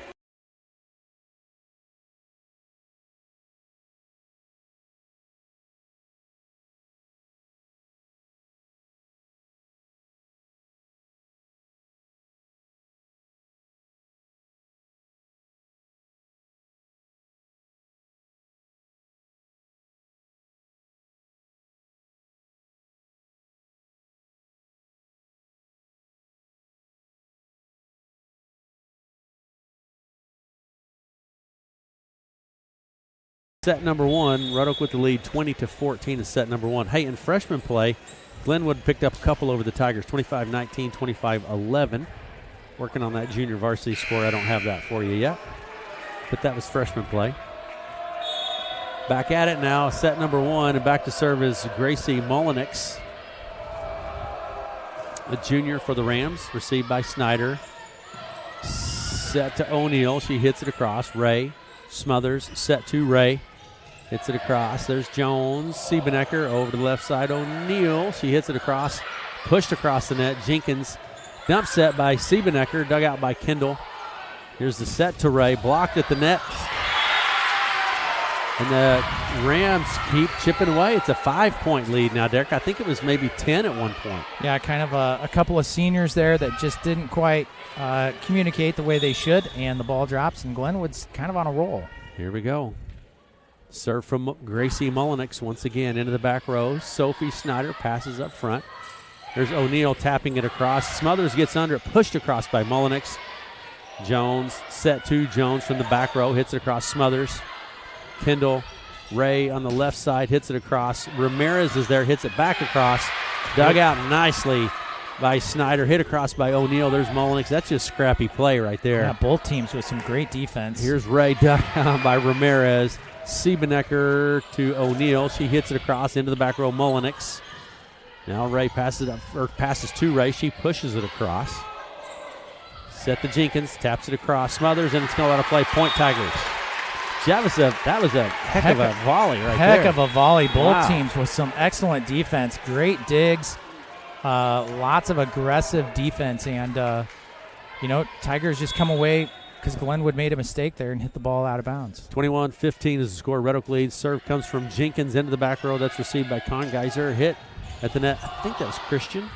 S2: Set number 1, Red Oak with the lead, 20-14 is set number 1. Hey, in freshman play, Glenwood picked up a couple over the Tigers, 25-19, 25-11. Working on that junior varsity score. I don't have that for you yet, but that was freshman play. Back at it now, set number 1, and back to serve is Gracie Mullenix, a junior for the Rams, received by Snyder. Set to O'Neal. She hits it across. Ray Smothers, set to Ray. Hits it across. There's Jones. Siebenecker over to the left side. O'Neal. She hits it across. Pushed across the net. Jenkins. Dump set by Siebenecker. Dug out by Kendall. Here's the set to Ray. Blocked at the net. And the Rams keep chipping away. It's a 5-point lead now, Derek. I think it was maybe 10 at one point.
S1: Yeah, kind of a couple of seniors there that just didn't quite communicate the way they should, and the ball drops, and Glenwood's kind of on a roll.
S2: Here we go. Serve from Gracie Mullenix once again into the back row. Sophie Snyder passes up front. There's O'Neal tapping it across. Smothers gets under it, pushed across by Mullenix. Jones, set 2, Jones from the back row, hits it across, Smothers. Kendall, Ray on the left side, hits it across. Ramirez is there, hits it back across. Dug out nicely by Snyder, hit across by O'Neal. There's Mullenix. That's just scrappy play right there.
S1: Yeah, both teams with some great defense.
S2: Here's Ray, dug out by Ramirez. Siebenecker to O'Neal. She hits it across into the back row, Mullenix. Now Ray passes to Ray. She pushes it across. Set to Jenkins, taps it across, Smothers, and it's going to let her play. Point Tigers. That was a heck of a volley right there.
S1: Heck of a volley. Both
S2: Wow.
S1: teams with some excellent defense. Great digs. Lots of aggressive defense. And, Tigers just come away because Glenwood made a mistake there and hit the ball out of bounds.
S2: 21-15 is the score. Red Oak leads. Serve comes from Jenkins into the back row. That's received by Kongeiser. Hit at the net. I think that was Christian.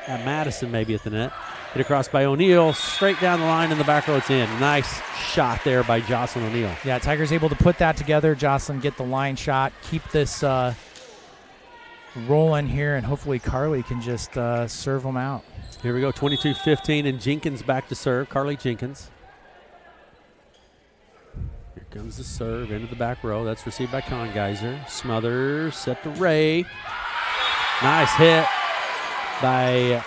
S2: Madison maybe at the net. Hit across by O'Neal. Straight down the line in the back row. It's in. Nice shot there by Jocelyn O'Neal.
S1: Yeah, Tigers able to put that together. Jocelyn get the line shot. Keep this rolling here, and hopefully Carly can just serve them out.
S2: Here we go. 22-15, and Jenkins back to serve. Carly Jenkins. Here comes the serve into the back row. That's received by Kongeiser. Smothers set to Ray. Nice hit by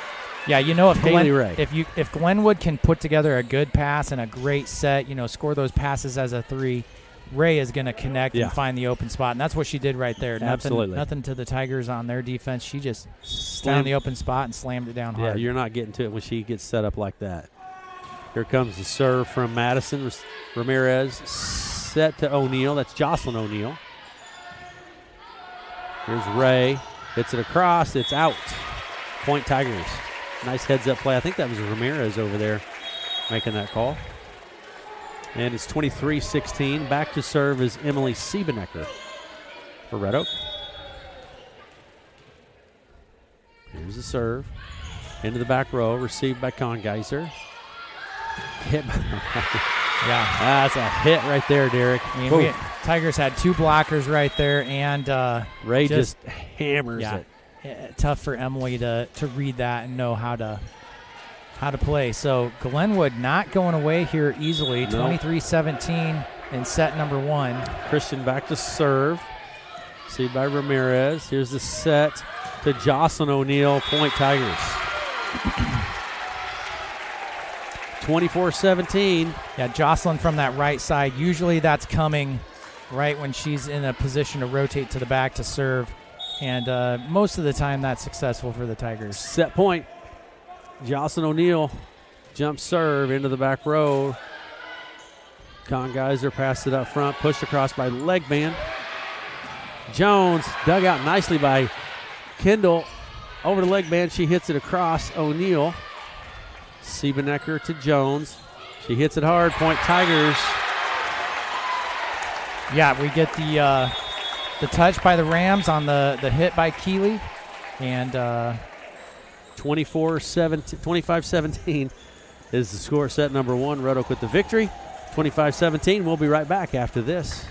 S1: Yeah, if
S2: Haley Ray.
S1: if Glenwood can put together a good pass and a great set, score those passes as a 3, Ray is going to connect and find the open spot, and that's what she did right there.
S2: Absolutely.
S1: Nothing to the Tigers on their defense. She just found the open spot and slammed it down hard.
S2: Yeah, you're not getting to it when she gets set up like that. Here comes the serve from Madison. Ramirez set to O'Neal. That's Jocelyn O'Neal. Here's Ray. Hits it across. It's out. Point Tigers. Nice heads-up play. I think that was Ramirez over there making that call. And it's 23-16. Back to serve is Emily Siebenecker for Red Oak. Here's the serve. Into the back row. Received by Kongeiser. Hit by
S1: Yeah.
S2: That's a hit right there, Derek.
S1: Tigers had 2 blockers right there, and
S2: Ray just hammers it.
S1: Tough for Emily to read that and know how to play. So Glenwood not going away here easily.
S2: No.
S1: 23-17 in set number 1.
S2: Christian back to serve. See by Ramirez. Here's the set to Jocelyn O'Neal. Point Tigers. 24-17.
S1: Yeah, Jocelyn from that right side. Usually that's coming right when she's in a position to rotate to the back to serve. And most of the time that's successful for the Tigers.
S2: Set point. Jocelyn O'Neal jump serve into the back row. Kongeiser passed it up front. Pushed across by Legman. Jones dug out nicely by Kendall. Over to Legman. She hits it across O'Neal. Siebenecker to Jones. She hits it hard. Point Tigers.
S1: Yeah, we get the touch by the Rams on the hit by Keeley. And
S2: 25-17 is the score. Set number 1. Red Oak with the victory. 25-17. We'll be right back after this.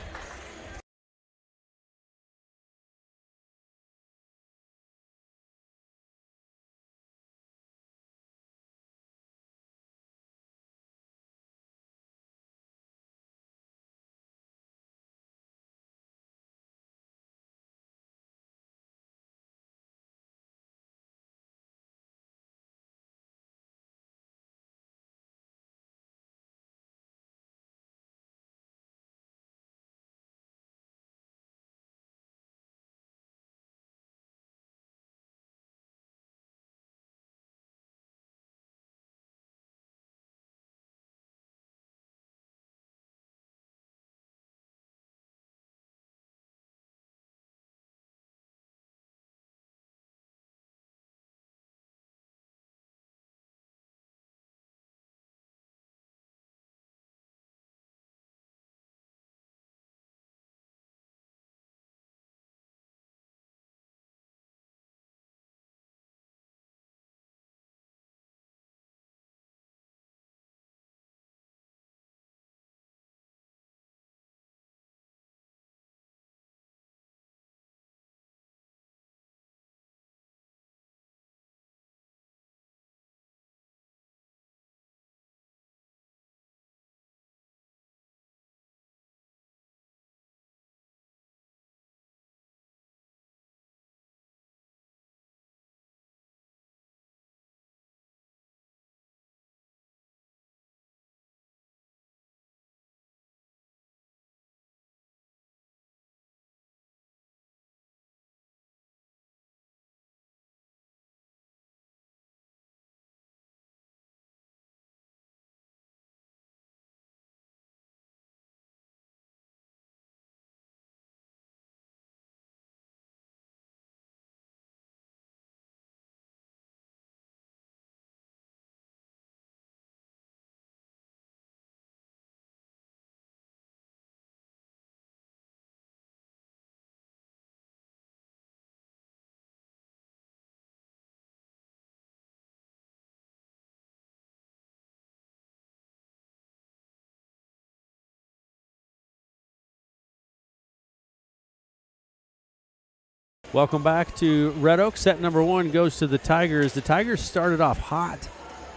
S2: Welcome back to Red Oak. Set number 1 goes to the Tigers. The Tigers started off hot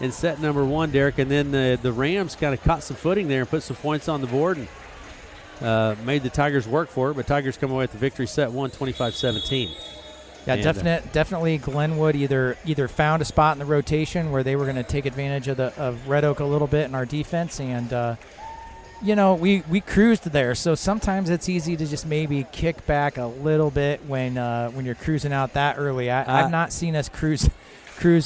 S2: in set number 1, Derek, and then the Rams kind of caught some footing there and put some points on the board and made the Tigers work for it. But Tigers come away with the victory, set 1, 25-17.
S1: Yeah, definitely Glenwood either found a spot in the rotation where they were going to take advantage of Red Oak a little bit in our defense, and we cruised there. So sometimes it's easy to just maybe kick back a little bit when you're cruising out that early. I've not seen us cruise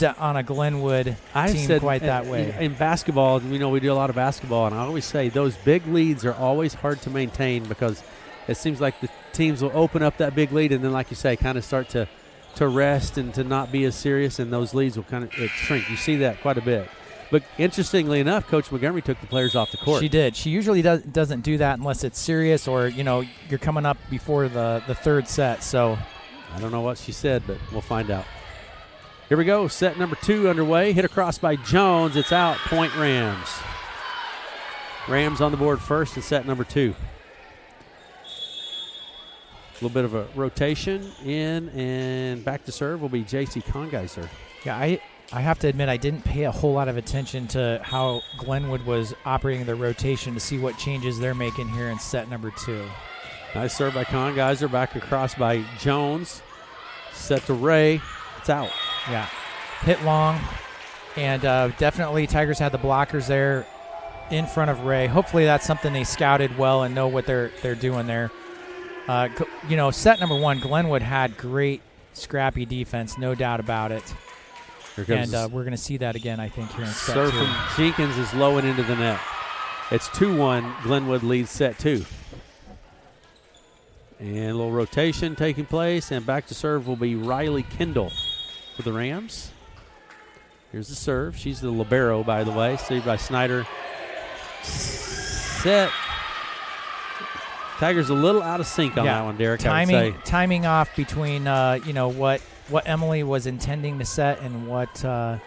S1: on a Glenwood team quite that way.
S2: In basketball, we do a lot of basketball, and I always say those big leads are always hard to maintain because it seems like the teams will open up that big lead and then, like you say, kind of start to rest and to not be as serious, and those leads will kind of shrink. You see that quite a bit. But interestingly enough, Coach Montgomery took the players off the court.
S1: She did. She usually doesn't do that unless it's serious or, you're coming up before the third set. So
S2: I don't know what she said, but we'll find out. Here we go. Set number 2 underway. Hit across by Jones. It's out. Point Rams. Rams on the board first in set number 2. A little bit of a rotation in and back to serve will be J.C. Kongeiser.
S1: Yeah, I have to admit I didn't pay a whole lot of attention to how Glenwood was operating their rotation to see what changes they're making here in set number 2.
S2: Nice serve by Kongeiser. Back across by Jones. Set to Ray. It's out.
S1: Yeah, hit long, and definitely Tigers had the blockers there in front of Ray. Hopefully that's something they scouted well and know what they're doing there. Set number 1, Glenwood had great scrappy defense, no doubt about it. And we're going to see that again, I think, here in set 2.
S2: Serve from Jenkins is low and into the net. It's 2-1. Glenwood leads set 2. And a little rotation taking place, and back to serve will be Riley Kendall for the Rams. Here's the serve. She's the libero, by the way. Saved by Snyder. Set. Tigers a little out of sync on that one, Derek.
S1: Timing off between what Emily was intending to set and what the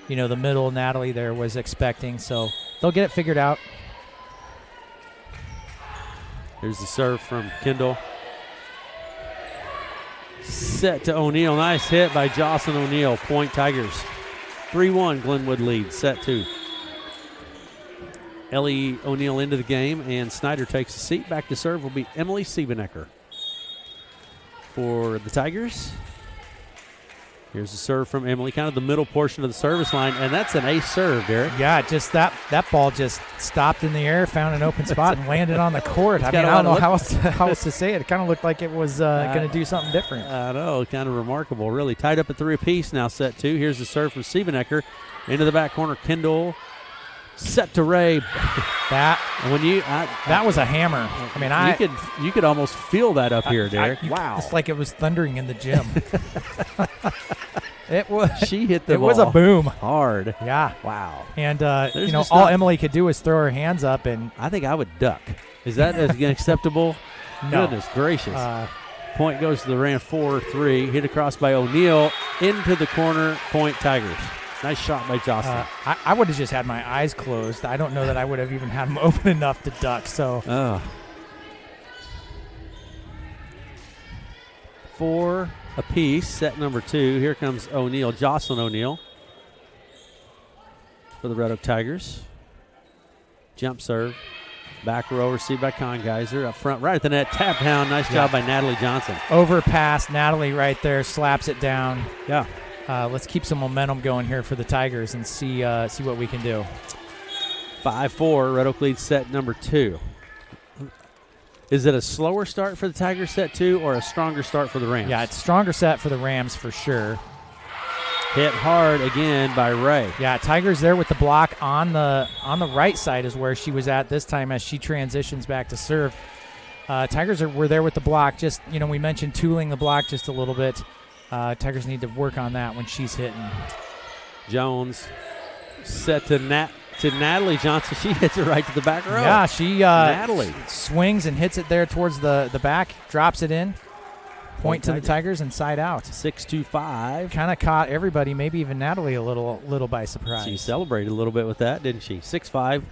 S1: middle Natalie there was expecting. So they'll get it figured out.
S2: Here's the serve from Kendall. Set to O'Neal. Nice hit by Jocelyn O'Neal. Point Tigers. 3-1 Glenwood leads. Set 2. Ellie O'Neal into the game, and Snyder takes a seat. Back to serve will be Emily Siebenecker for the Tigers. Here's the serve from Emily, kind of the middle portion of the service line, and that's an ace serve, Derek.
S1: Yeah, just that ball just stopped in the air, found an open spot, and landed on the court. I don't know how else to say it. It kind of looked like it was going to do something different.
S2: I know, kind of remarkable, really. Tied up at 3 apiece now, set 2. Here's the serve from Siebenecker. Into the back corner, Kendall. Set to Ray.
S1: That was a hammer. I mean,
S2: you could almost feel that up here, Derek.
S1: Wow! It's like it was thundering in the gym. It was.
S2: She hit the ball.
S1: It was a boom.
S2: Hard.
S1: Yeah.
S2: Wow.
S1: And all Emily could do was throw her hands up, and
S2: I think I would duck. Is that acceptable?
S1: No.
S2: Goodness gracious. Point goes to the Ram. 4-3. Hit across by O'Neal into the corner. Point Tigers. Nice shot by Jocelyn.
S1: I would have just had my eyes closed. I don't know that I would have even had them open enough to duck. So
S2: 4 apiece. Set number 2. Here comes O'Neal, Jocelyn O'Neal for the Red Oak Tigers. Jump serve. Back row received by Kongeiser. Up front, right at the net. Tap down. Nice job by Natalie Johnson.
S1: Overpass. Natalie right there slaps it down.
S2: Yeah.
S1: Let's keep some momentum going here for the Tigers and see what we can do.
S2: 5-4. Red Oak leads set number 2. Is it a slower start for the Tigers set 2 or a stronger start for the Rams?
S1: Yeah, it's a stronger set for the Rams for sure.
S2: Hit hard again by Ray.
S1: Yeah, Tigers there with the block on the right side is where she was at this time as she transitions back to serve. Tigers were there with the block. Just, we mentioned tooling the block just a little bit. Tigers need to work on that when she's hitting.
S2: Jones set to Natalie Johnson. She hits it right to the back row.
S1: Yeah, she
S2: Natalie
S1: swings and hits it there towards the back, drops it in. Point to the Tigers and side out.
S2: 6-5.
S1: Kind of caught everybody, maybe even Natalie a little by surprise.
S2: She celebrated a little bit with that, didn't she? 6-5.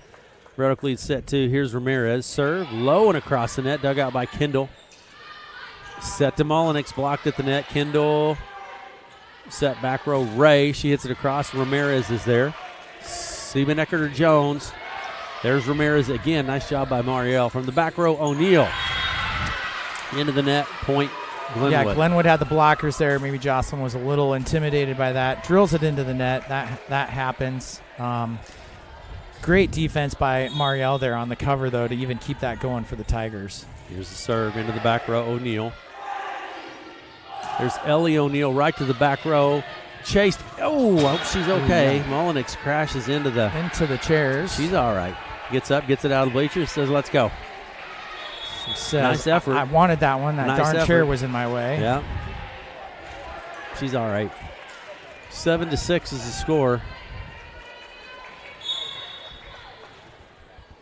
S2: Red Oak leads set 2. Here's Ramirez. Serve low and across the net. Dug out by Kendall. Set to Mullenix, blocked at the net. Kendall, set back row. Ray, she hits it across. Ramirez is there. Siebenecker to Jones. There's Ramirez again. Nice job by Marielle. From the back row, O'Neill. Into the net, point Glenwood.
S1: Yeah, Glenwood had the blockers there. Maybe Jocelyn was a little intimidated by that. Drills it into the net. That happens. Great defense by Marielle there on the cover, though, to even keep that going for the Tigers.
S2: Here's the serve into the back row, O'Neill. There's Ellie O'Neill right to the back row. Chased. Oh, I hope she's okay. Yeah. Mullenix crashes into the
S1: chairs.
S2: She's all right. Gets up, gets it out of the bleachers, says, let's go.
S1: Says,
S2: nice effort.
S1: I wanted that one. That
S2: nice
S1: darn
S2: effort.
S1: chair was in my way.
S2: Yeah. She's all right. 7-6 is the score.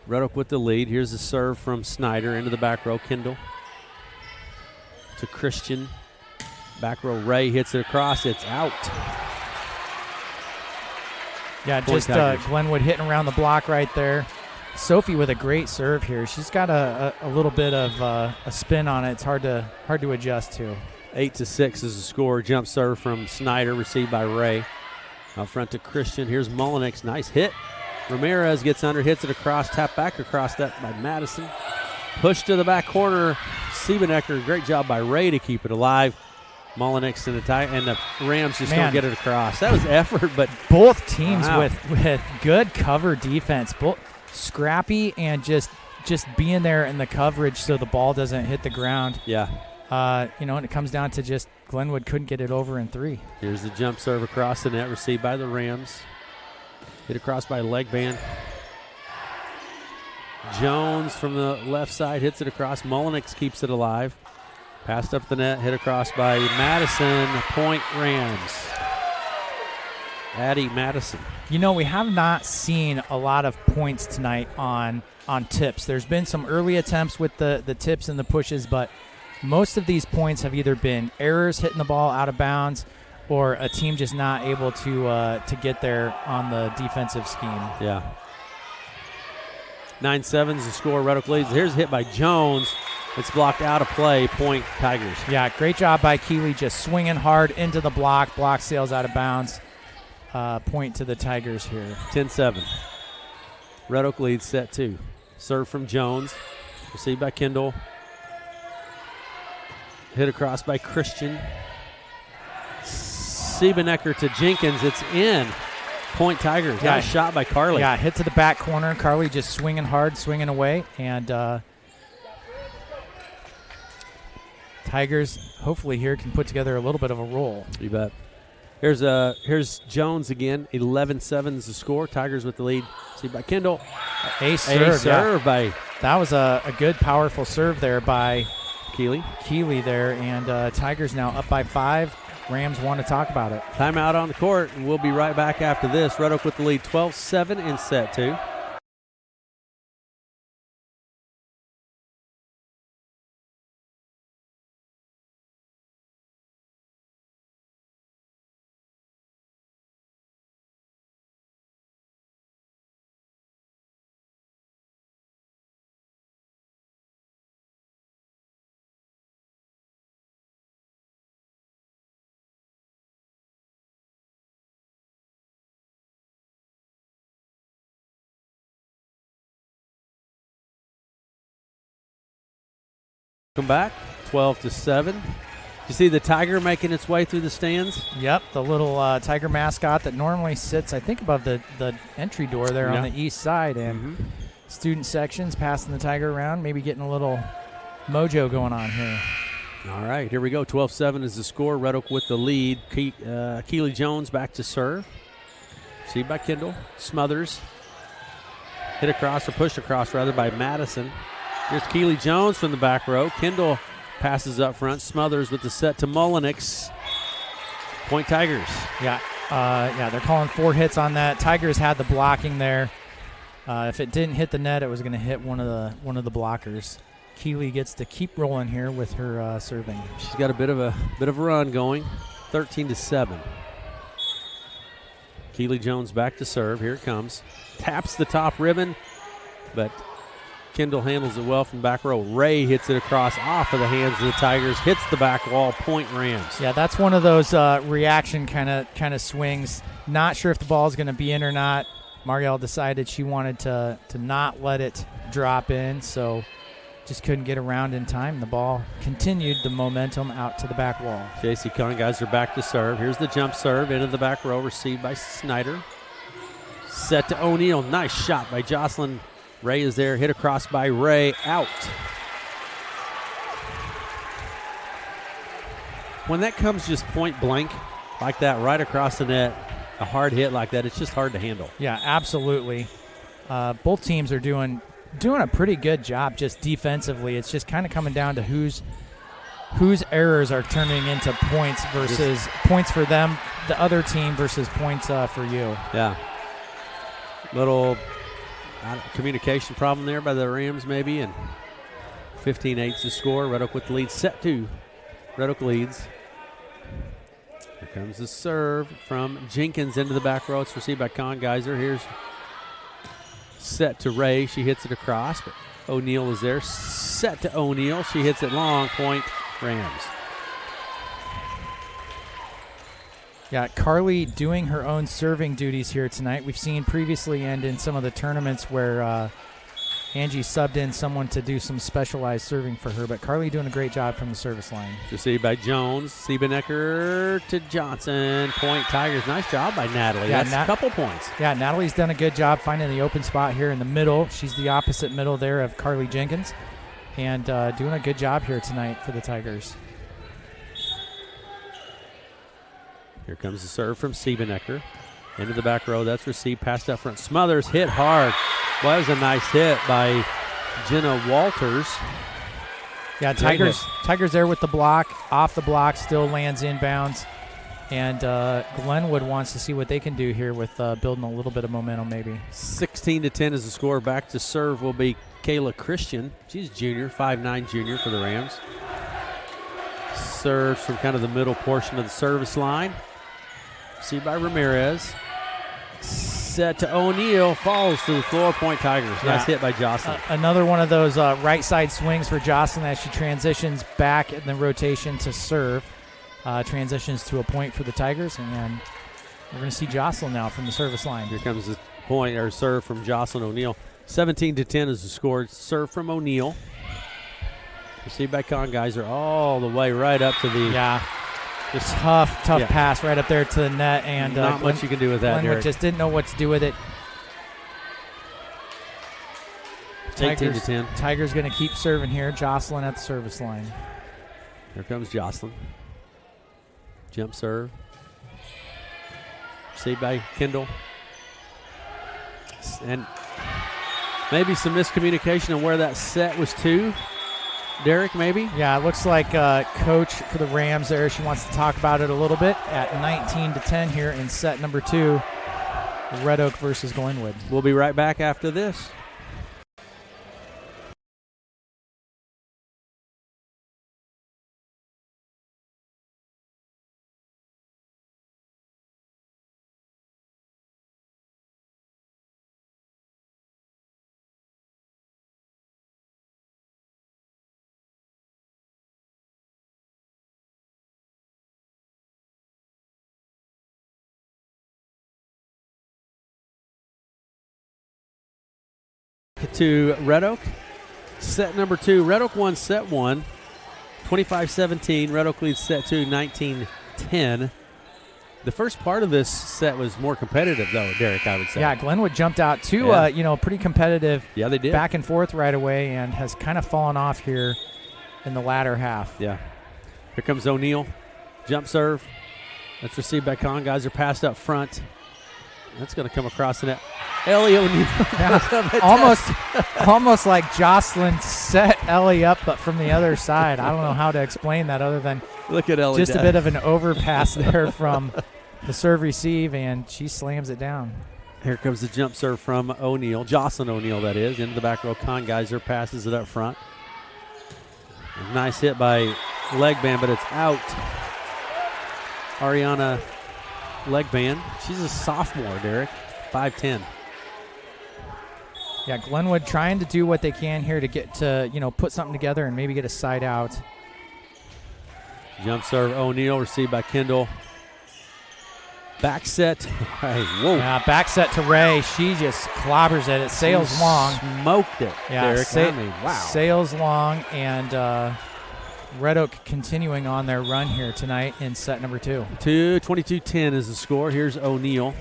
S2: Red Oak with the lead. Here's the serve from Snyder into the back row. Kendall to Christian. Back row, Ray hits it across. It's out.
S1: Yeah, just Glenwood hitting around the block right there. Sophie with a great serve here. She's got a little bit of a spin on it. It's hard to adjust to.
S2: 8-6 is the score. Jump serve from Snyder, received by Ray. Out front to Christian. Here's Mullenix. Nice hit. Ramirez gets under, hits it across, tap back across that by Madison. Push to the back corner. Siebenecker, great job by Ray to keep it alive. Mullenix and the Rams just don't get it across. That was effort, but
S1: both teams with good cover defense. Both scrappy and just being there in the coverage so the ball doesn't hit the ground.
S2: Yeah.
S1: And it comes down to just Glenwood couldn't get it over in 3.
S2: Here's the jump serve across the net, received by the Rams. Hit across by leg band. Jones from the left side hits it across. Mullenix keeps it alive. Passed up the net, hit across by Madison. Point Rams. Addie Madison.
S1: We have not seen a lot of points tonight on tips. There's been some early attempts with the tips and the pushes, but most of these points have either been errors hitting the ball out of bounds or a team just not able to get there on the defensive scheme.
S2: Yeah. 9-7 is the score. Red Oak leads. Here's a hit by Jones. It's blocked out of play. Point Tigers.
S1: Yeah, great job by Keeley just swinging hard into the block. Block sails out of bounds. Point to the Tigers here.
S2: 10-7. Red Oak leads set 2. Serve from Jones. Received by Kendall. Hit across by Christian. Siebenecker to Jenkins. It's in. Point Tigers.
S1: Yeah.
S2: Nice shot by Carly.
S1: Yeah, hit to the back corner. Carly just swinging hard, swinging away. And Tigers, hopefully here, can put together a little bit of a roll.
S2: You bet. Here's Jones again. 11-7 is the score. Tigers with the lead. See by Kendall.
S1: Ace serve
S2: by.
S1: That was a good, powerful serve there by
S2: Keeley
S1: there. And Tigers now up by 5. Rams want to talk about it.
S2: Timeout on the court, and we'll be right back after this. Red Oak with the lead 12-7 in set 2. Come back, 12-7. You see the Tiger making its way through the stands?
S1: Yep, the little Tiger mascot that normally sits, I think, above the entry door there on the east side. And student sections passing the Tiger around, maybe getting a little mojo going on here.
S2: All right, here we go. 12-7 is the score. Red Oak with the lead. Keeley Jones back to serve. See by Kendall. Smothers. Hit across, or pushed across, rather, by Madison. Here's Keeley Jones from the back row. Kendall passes up front. Smothers with the set to Mullenix. Point Tigers.
S1: Yeah, they're calling 4 hits on that. Tigers had the blocking there. If it didn't hit the net, it was going to hit one of the blockers. Keeley gets to keep rolling here with her serving.
S2: She's got a bit of a run going. 13-7. Keeley Jones back to serve. Here it comes. Taps the top ribbon, but Kendall handles it well from back row. Ray hits it across off of the hands of the Tigers, hits the back wall, point Rams.
S1: Yeah, that's one of those reaction kind of swings. Not sure if the ball is going to be in or not. Marielle decided she wanted to not let it drop in, so just couldn't get around in time. The ball continued the momentum out to the back wall.
S2: J.C. Conn-Geyser back to serve. Here's the jump serve into the back row, received by Snyder. Set to O'Neal. Nice shot by Jocelyn. Ray is there, hit across by Ray, out. When that comes just point blank like that, right across the net, a hard hit like that, it's just hard to handle.
S1: Yeah, absolutely. Both teams are doing a pretty good job just defensively. It's just kind of coming down to whose errors are turning into points versus points for them, the other team, versus points for you.
S2: Yeah. Little communication problem there by the Rams maybe, and 15-8's the score. Red Oak with the lead. Set 2. Red Oak leads. Here comes the serve from Jenkins into the back row. It's received by Conn-Geyser. Here's set to Ray. She hits it across, but O'Neal is there. Set to O'Neal. She hits it long. Point Rams.
S1: Yeah, Carly doing her own serving duties here tonight. We've seen previously and in some of the tournaments where Angie subbed in someone to do some specialized serving for her, but Carly doing a great job from the service line.
S2: Received by Jones. Siebenecker to Johnson. Point Tigers. Nice job by Natalie.
S1: Yeah,
S2: That's a couple points.
S1: Yeah, Natalie's done a good job finding the open spot here in the middle. She's the opposite middle there of Carly Jenkins, and doing a good job here tonight for the Tigers.
S2: Here comes the serve from Siebenecker. Into the back row. That's received. Passed up front. Smothers hit hard. Well, that was a nice hit by Jenna Walters.
S1: Yeah, Tigers there with the block. Off the block, still lands inbounds. And Glenwood wants to see what they can do here with building a little bit of momentum maybe.
S2: 16-10 is the score. Back to serve will be Kayla Christian. She's junior, 5'9" junior for the Rams. Serves from kind of the middle portion of the service line. Received by Ramirez. Set to O'Neal. Falls to the floor. Point Tigers. Nice hit by Jocelyn.
S1: Another one of those right side swings for Jocelyn as she transitions back in the rotation to serve. Transitions to a point for the Tigers, and we're going to see Jocelyn now from the service line.
S2: Here comes the point or serve from Jocelyn O'Neal. 17-10 is the score. Serve from O'Neal. Received by Conn-Geyser all the way right up to the
S1: tough pass right up there to the net, and
S2: not much you can do with that.
S1: Glenwood just didn't know what to do with it.
S2: 18-10.
S1: Tigers going to keep serving here. Jocelyn at the service line.
S2: Here comes Jocelyn. Jump serve. Received by Kendall. And maybe some miscommunication on where that set was to. Derek, maybe?
S1: Yeah, it looks like coach for the Rams there. She wants to talk about it a little bit at 19-10 here in set number 2. Red Oak versus Glenwood.
S2: We'll be right back after this. To Red Oak. Set number 2. Red Oak won set 1. 25-17. Red Oak leads set 2, 19-10. The first part of this set was more competitive, though, Derek, I would say.
S1: Yeah, Glenwood jumped out too, pretty competitive.
S2: Yeah, they did.
S1: Back and forth right away, and has kind of fallen off here in the latter half.
S2: Yeah. Here comes O'Neal. Jump serve. That's received by Conn-Geyser. Passed up front. That's going to come across the net. Ellie O'Neal.
S1: almost like Jocelyn set Ellie up, but from the other side. I don't know how to explain that other than
S2: look at Ellie.
S1: Just a bit of an overpass there from the serve receive, and she slams it down.
S2: Here comes the jump serve from O'Neal. Jocelyn O'Neal, that is. Into the back row. Conn-Geyser passes it up front. Nice hit by Legband, but it's out. Ariana Legband. She's a sophomore, Derek. 5'10".
S1: Yeah, Glenwood trying to do what they can here to get to, put something together and maybe get a side out.
S2: Jump serve, O'Neal, received by Kendall. Back set. Hey, whoa.
S1: Back set to Ray. She just clobbers it. It sails long.
S2: Smoked it, Derek. Wow.
S1: Sails long, and Red Oak continuing on their run here tonight in set number 2.
S2: 22-10 is the score. Here's O'Neal.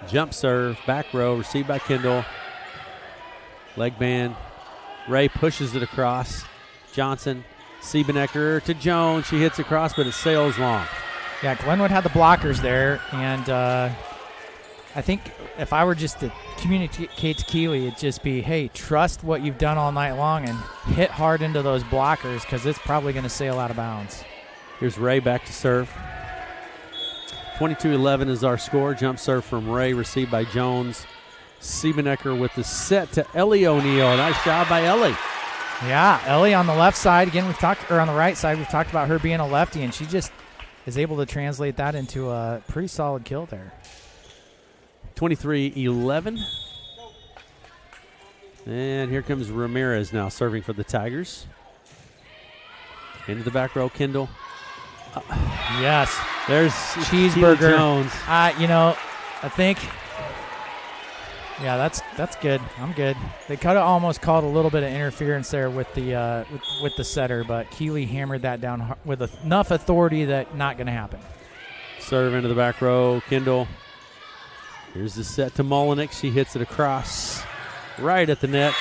S2: Jump serve, back row, received by Kendall. Leg band. Ray pushes it across. Johnson, Siebenecker to Jones. She hits across, but it sails long.
S1: Yeah, Glenwood had the blockers there, and I think if I were just to communicate to Keeley, it'd just be, hey, trust what you've done all night long and hit hard into those blockers because it's probably going to sail out of bounds.
S2: Here's Ray back to serve. 22-11 is our score. Jump serve from Ray, received by Jones. Siebenecker with the set to Ellie O'Neal. Nice job by Ellie.
S1: Yeah, Ellie on the left side. Again, on the right side, we've talked about her being a lefty, and she just is able to translate that into a pretty solid kill there.
S2: 23-11. And here comes Ramirez now serving for the Tigers. Into the back row, Kendall.
S1: Yes.
S2: There's
S1: Cheeseburger
S2: Jones.
S1: I think, yeah, that's good. I'm good. They could have almost called a little bit of interference there with the with the setter, but Keeley hammered that down with enough authority that not going to happen.
S2: Serve into the back row, Kendall. Here's the set to Molinik. She hits it across right at the net.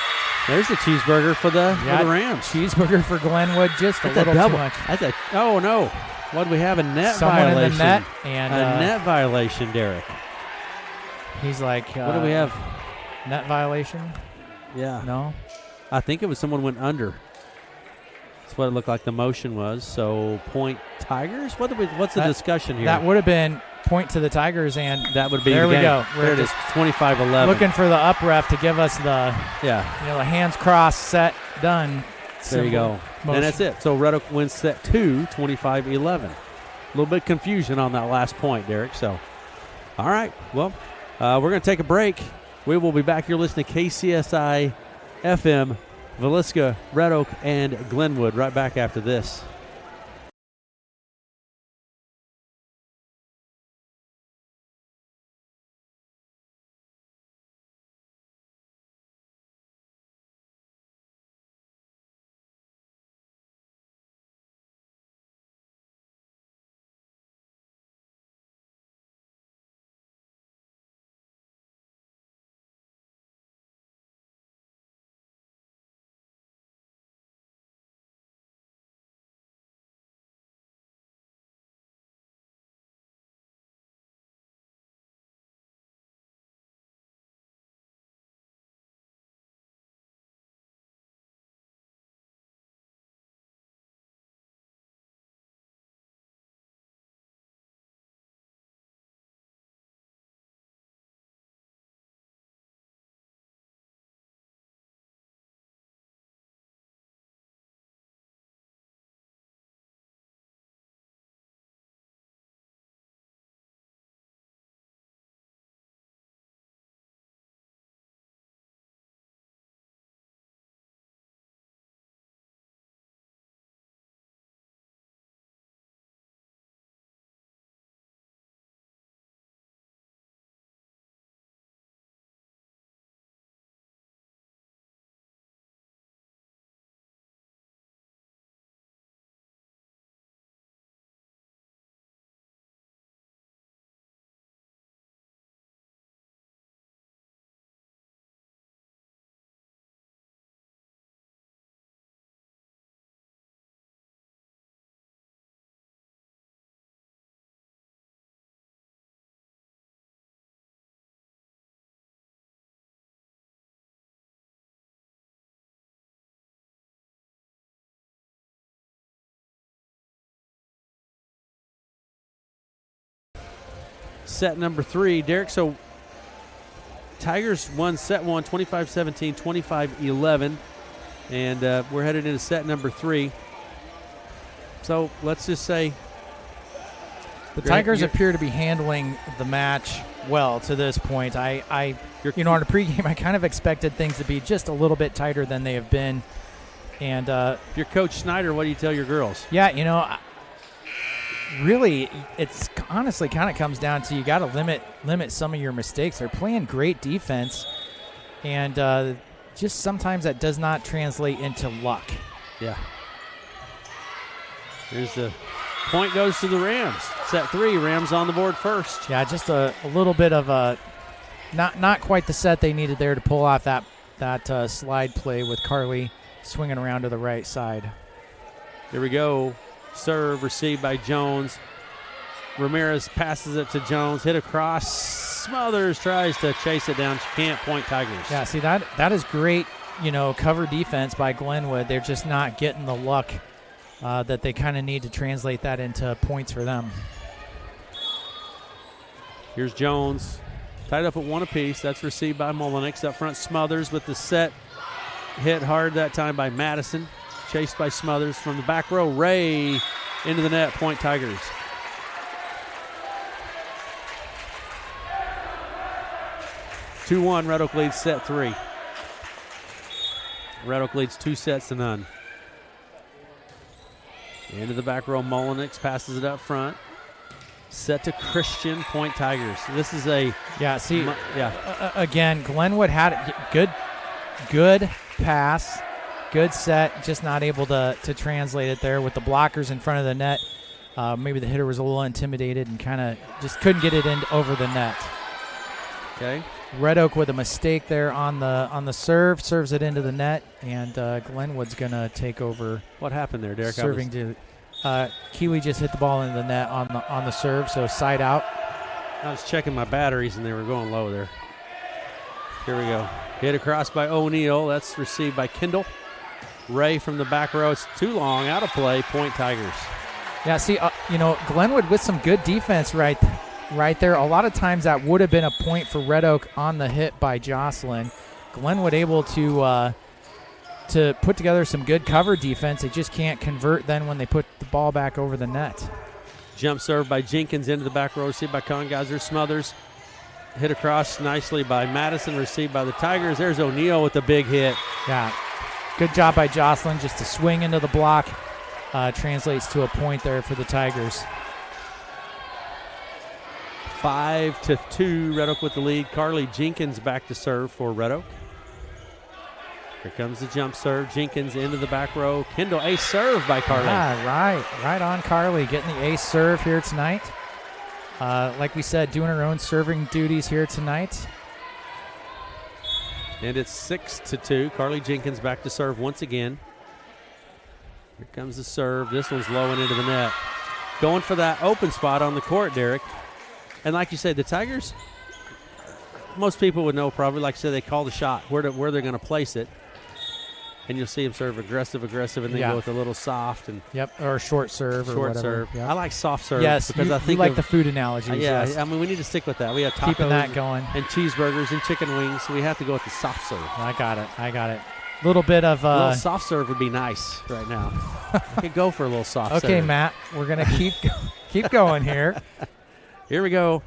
S2: There's the cheeseburger for the Rams.
S1: Cheeseburger for Glenwood, just a little
S2: double.
S1: too much.
S2: Oh, no. What do we have? A net
S1: Someone
S2: violation.
S1: in the net. And
S2: a net violation, Derek.
S1: He's like,
S2: what do we have?
S1: Net violation?
S2: Yeah.
S1: No?
S2: I think it was someone went under. That's what it looked like the motion was. So, point Tigers? What's the discussion here?
S1: That would have been point to the Tigers, and
S2: that would be
S1: there
S2: the
S1: we
S2: game.
S1: go.
S2: There it is, 25-11.
S1: Looking for the up ref to give us the the hands crossed, set, done.
S2: There you go.
S1: Motion.
S2: And that's it. So Red Oak wins set 2, 25-11. A little bit of confusion on that last point, Derek. So, all right. Well, we're going to take a break. We will be back. You're listening to KCSI FM, Villisca, Red Oak, and Glenwood right back after this. Set number 3, Derek. So Tigers won set 1, 25-17, 25-11. And we're headed into set number 3. So let's just say
S1: the Tigers appear to be handling the match well to this point. I on a pregame, I kind of expected things to be just a little bit tighter than they have been. And
S2: your Coach Snyder, what do you tell your girls?
S1: Yeah, really, it's honestly kind of comes down to you got to limit some of your mistakes. They're playing great defense, and just sometimes that does not translate into luck.
S2: Yeah. Here's the point goes to the Rams. Set 3, Rams on the board first.
S1: Yeah, just a little bit of a not quite the set they needed there to pull off that slide play with Carly swinging around to the right side.
S2: Here we go. Serve received by Jones. Ramirez passes it to Jones. Hit across. Smothers tries to chase it down. She can't. Point Tigers.
S1: Yeah, see, that is great, cover defense by Glenwood. They're just not getting the luck that they kind of need to translate that into points for them.
S2: Here's Jones. Tied up at 1 apiece. That's received by Mullenix. Up front, Smothers with the set. Hit hard that time by Madison. Chased by Smothers from the back row. Ray into the net. Point Tigers. (2-1). Red Oak leads set 3. Red Oak leads 2-0. Into the back row. Mullenix passes it up front. Set to Christian. Point Tigers. This is a
S1: again, Glenwood had a good pass, good set, just not able to translate it there with the blockers in front of the net. Maybe the hitter was a little intimidated and kind of just couldn't get it in over the net.
S2: Okay.
S1: Red Oak with a mistake there on the serve, serves it into the net, and Glenwood's going to take over.
S2: What happened there, Derek?
S1: Serving to Keeley just hit the ball into the net on the serve, so side out.
S2: I was checking my batteries, and they were going low there. Here we go. Hit across by O'Neal. That's received by Kendall. Ray from the back row. It's too long. Out of play. Point Tigers.
S1: Yeah, see, Glenwood with some good defense right there. A lot of times that would have been a point for Red Oak on the hit by Jocelyn. Glenwood able to put together some good cover defense. They just can't convert then when they put the ball back over the net.
S2: Jump serve by Jenkins into the back row. Received by Kongeiser. Smothers. Hit across nicely by Madison. Received by the Tigers. There's O'Neal with the big hit.
S1: Yeah. Good job by Jocelyn just to swing into the block. Translates to a point there for the Tigers.
S2: 5-2. Red Oak with the lead. Carly Jenkins back to serve for Red Oak. Here comes the jump serve. Jenkins into the back row. Kendall, ace serve by Carly.
S1: Yeah, right on Carly, getting the ace serve here tonight. Like we said, doing her own serving duties here tonight.
S2: And it's 6-2. Carly Jenkins back to serve once again. Here comes the serve. This one's low and into the net. Going for that open spot on the court, Derek. And like you said, the Tigers, most people would know probably, like I said, they call the shot, where they're going to place it. And you'll see them serve aggressive, and then go with a little soft.
S1: Or a short serve or whatever.
S2: Serve. Yep. I like soft serve.
S1: Yes,
S2: because I think
S1: you like the food analogies.
S2: Yeah,
S1: yes.
S2: I mean, we need to stick with that. We have tacos
S1: keeping that going.
S2: And cheeseburgers and chicken wings, so we have to go with the soft serve.
S1: I got it. Little bit of
S2: a little soft serve would be nice right now. I could go for a little soft serve.
S1: Okay, Matt, we're going to keep going here.
S2: Here we go.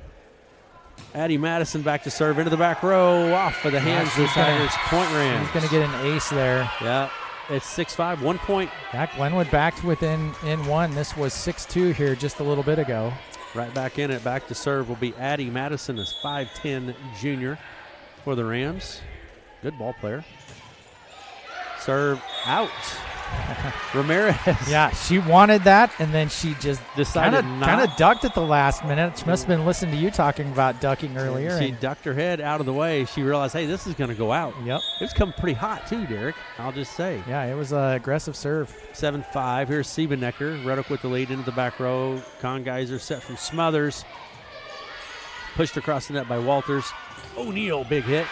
S2: Addie Madison back to serve into the back row. Off for the hands of the Tigers. Point Rams.
S1: He's going to get an ace there.
S2: Yeah. It's 6-5, 1 point.
S1: Back Glenwood back within one. This was 6-2 here just a little bit ago.
S2: Right back in it. Back to serve will be Addie Madison, as 5'10" junior for the Rams. Good ball player. Serve out. Ramirez.
S1: Yeah, she wanted that, and then she just
S2: decided
S1: kind of ducked at the last minute. She must have been listening to you talking about ducking earlier.
S2: She ducked her head out of the way. She realized, hey, this is going to go out.
S1: Yep.
S2: It's come pretty hot too, Derek. I'll just say.
S1: Yeah, it was an aggressive serve.
S2: 7-5. Here's Siebenecker. Red Oak with the lead into the back row. Kongeiser set from Smothers. Pushed across the net by Walters. O'Neal, big hit.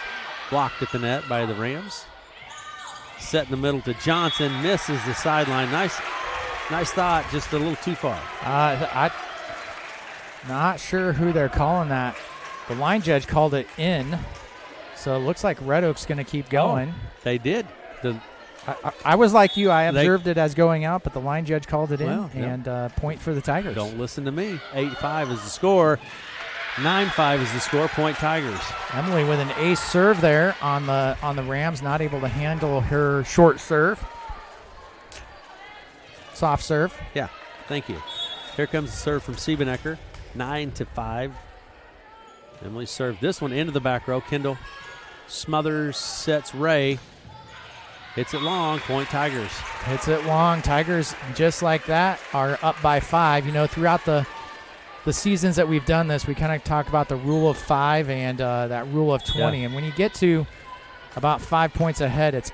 S2: Blocked at the net by the Rams. Set in the middle to Johnson. Misses the sideline. Nice thought. Just a little too far.
S1: I'm not sure who they're calling that. The line judge called it in. So it looks like Red Oak's going to keep going.
S2: Oh, they did.
S1: I was like you. I observed it as going out, but the line judge called it in.
S2: Well,
S1: and point for the Tigers.
S2: Don't listen to me. 8-5 is the score. 9-5 is the score. Point Tigers.
S1: Emily with an ace serve there on the Rams, not able to handle her short serve. Soft serve.
S2: Yeah, thank you. Here comes the serve from Siebenecker. 9-5. Emily served this one into the back row. Kendall smothers, sets Ray. Hits it long. Point Tigers.
S1: Hits it long. Tigers, just like that, are up by 5. You know, throughout the seasons that we've done this, we kind of talk about the rule of 5 and that rule of 20. Yeah. And when you get to about 5 points ahead, it's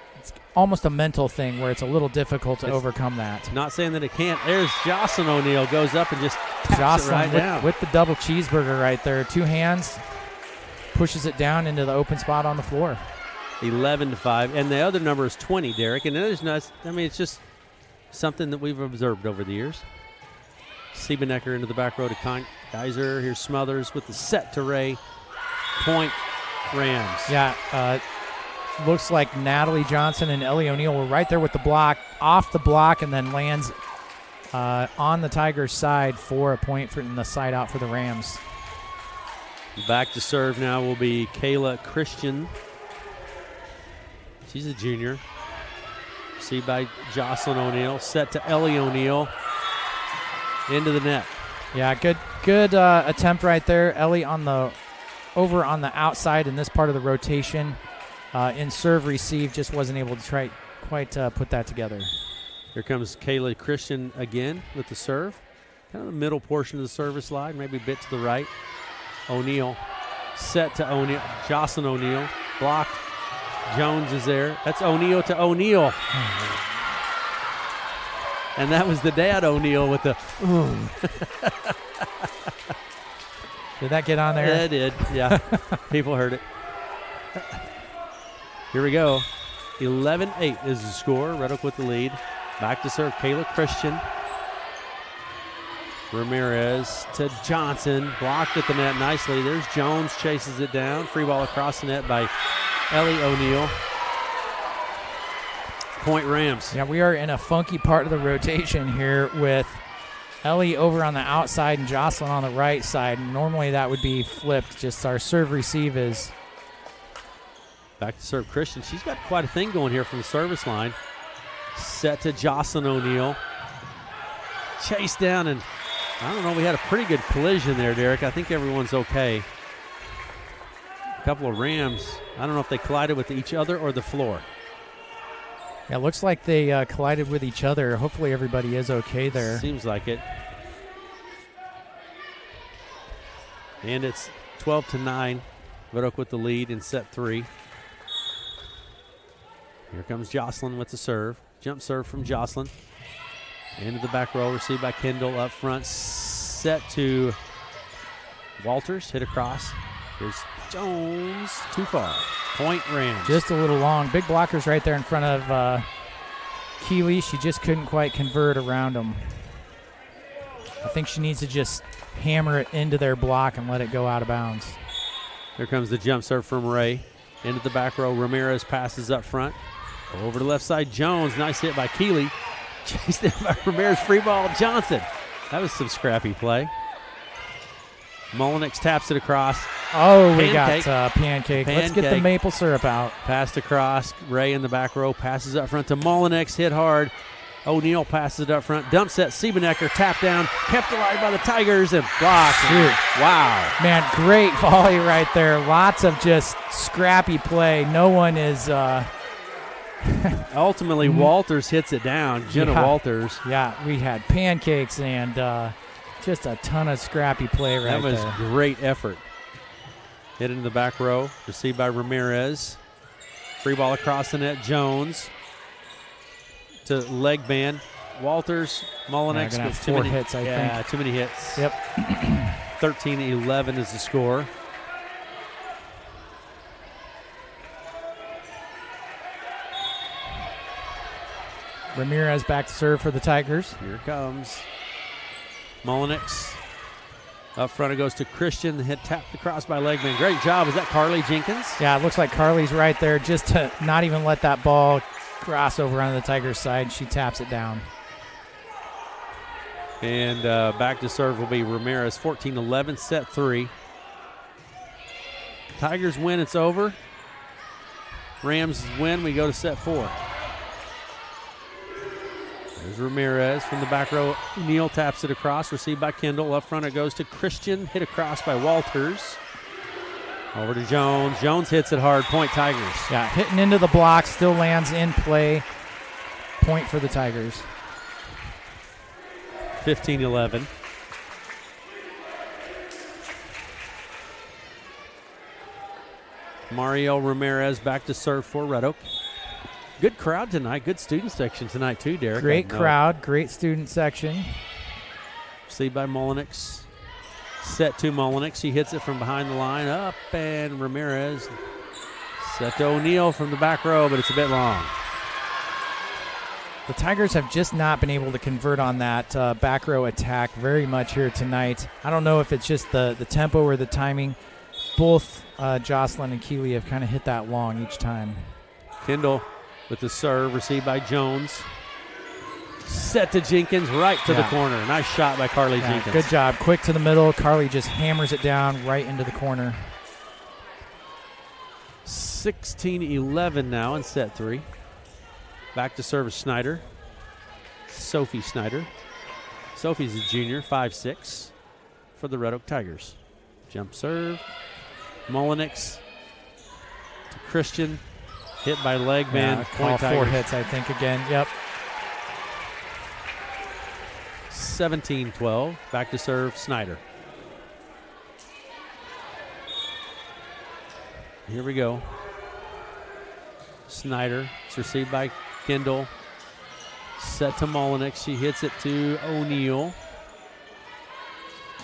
S1: almost a mental thing where it's a little difficult to overcome that.
S2: Not saying that it can't. There's Jocelyn O'Neill, goes up and just taps it right down.
S1: With the double cheeseburger right there. 2 hands, pushes it down into the open spot on the floor.
S2: 11-5. And the other number is 20, Derek. And it is nuts. I mean, it's just something that we've observed over the years. Siebenecker into the back row to Kaiser. Here's Smothers with the set to Ray. Point Rams.
S1: Yeah, looks like Natalie Johnson and Ellie O'Neill were right there with the block, off the block, and then lands on the Tigers' side for a point in the side out for the Rams.
S2: Back to serve now will be Kayla Christian. She's a junior. Received by Jocelyn O'Neill. Set to Ellie O'Neill. Into the net.
S1: Yeah, good attempt right there. Ellie over on the outside in this part of the rotation. In serve receive, just wasn't able to quite put that together.
S2: Here comes Kayla Christian again with the serve. Kind of the middle portion of the service line, maybe a bit to the right. O'Neill set to O'Neill. Jocelyn O'Neill blocked. Jones is there. That's O'Neill to O'Neill. And that was the dad O'Neill with the
S1: Did that get on there?
S2: Yeah, it did. Yeah. People heard it. Here we go. 11-8 is the score. Red Oak with the lead. Back to serve Kayla Christian. Ramirez to Johnson. Blocked at the net nicely. There's Jones, chases it down. Free ball across the net by Ellie O'Neill. Point Rams.
S1: Yeah, we are in a funky part of the rotation here with Ellie over on the outside and Jocelyn on the right side. Normally that would be flipped. Just our serve receive is.
S2: Back to serve Christian. She's got quite a thing going here from the service line. Set to Jocelyn O'Neill. Chase down, and I don't know, we had a pretty good collision there, Derek. I think everyone's okay. A couple of Rams, I don't know if they collided with each other or the floor.
S1: Yeah, it looks like they collided with each other. Hopefully everybody is okay there.
S2: Seems like it. And it's 12-9. Red Oak with the lead in set 3. Here comes Jocelyn with the serve. Jump serve from Jocelyn. Into the back row, received by Kendall up front. Set to Walters, hit across. Here's Jones, too far. Point Rams.
S1: Just a little long. Big blockers right there in front of Keeley. She just couldn't quite convert around them. I think she needs to just hammer it into their block and let it go out of bounds.
S2: Here comes the jump serve from Ray. Into the back row, Ramirez passes up front. Over to left side, Jones. Nice hit by Keeley. Chased in by Ramirez. Free ball, Johnson. That was some scrappy play. Mullenix taps it across.
S1: Oh, we got pancake. Let's get the maple syrup out.
S2: Passed across. Ray in the back row. Passes up front to Mullenix. Hit hard. O'Neill passes it up front. Dump set. Siebenecker. Tap down. Kept alive by the Tigers and blocked. Wow.
S1: Man, great volley right there. Lots of just scrappy play. No one is...
S2: Ultimately, Walters hits it down. Jenna Walters.
S1: Yeah, we had pancakes and just a ton of scrappy play right there.
S2: That was great effort. Hit into the back row. Received by Ramirez. Free ball across the net. Jones to leg band. Walters, Mullenix with
S1: 4 hits, I think.
S2: Yeah, too many hits.
S1: Yep.
S2: 13-11 is the score.
S1: Ramirez back to serve for the Tigers.
S2: Here comes Mullenix. Up front it goes to Christian. The hit tapped across by Legman. Great job. Is that Carly Jenkins?
S1: Yeah, it looks like Carly's right there just to not even let that ball cross over onto the Tigers' side. She taps it down.
S2: And back to serve will be Ramirez. 14-11, set 3. Tigers win, it's over. Rams win, we go to set 4. There's Ramirez from the back row. Neal taps it across, received by Kendall. Up front it goes to Christian, hit across by Walters. Over to Jones. Jones hits it hard. Point Tigers.
S1: Yeah, hitting into the block, still lands in play. Point for the Tigers.
S2: 15-11. Mario Ramirez back to serve for Red Oak. Good crowd tonight. Good student section tonight too, Derek.
S1: Great crowd. Great student section.
S2: Received by Mullenix. Set to Mullenix. He hits it from behind the line. Up and Ramirez. Set to O'Neal from the back row, but it's a bit long.
S1: The Tigers have just not been able to convert on that back row attack very much here tonight. I don't know if it's just the tempo or the timing. Both Jocelyn and Keeley have kind of hit that long each time.
S2: Kendall with the serve, received by Jones. Set to Jenkins, right to the corner. Nice shot by Carly Jenkins.
S1: Good job. Quick to the middle. Carly just hammers it down right into the corner.
S2: 16-11 now in set 3. Back to service Snyder. Sophie Snyder. Sophie's a junior, 5'6", for the Red Oak Tigers. Jump serve. Mullenix to Christian. Hit by leg band.
S1: Point 4 hits, I think, again. Yep.
S2: 17-12. Back to serve Snyder. Here we go. Snyder. It's received by Kendall. Set to Mullenix. She hits it to O'Neal.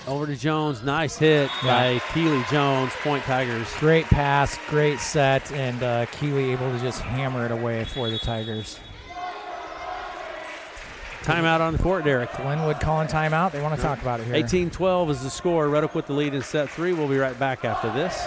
S2: Over to Jones. Nice hit by Keeley Jones. Point Tigers.
S1: Great pass, great set, and Keeley able to just hammer it away for the Tigers.
S2: Timeout on the court, Derek.
S1: Glenwood calling timeout. They want to talk about it here.
S2: 18-12 is the score. Red Oak with the lead in set 3. We'll be right back after this.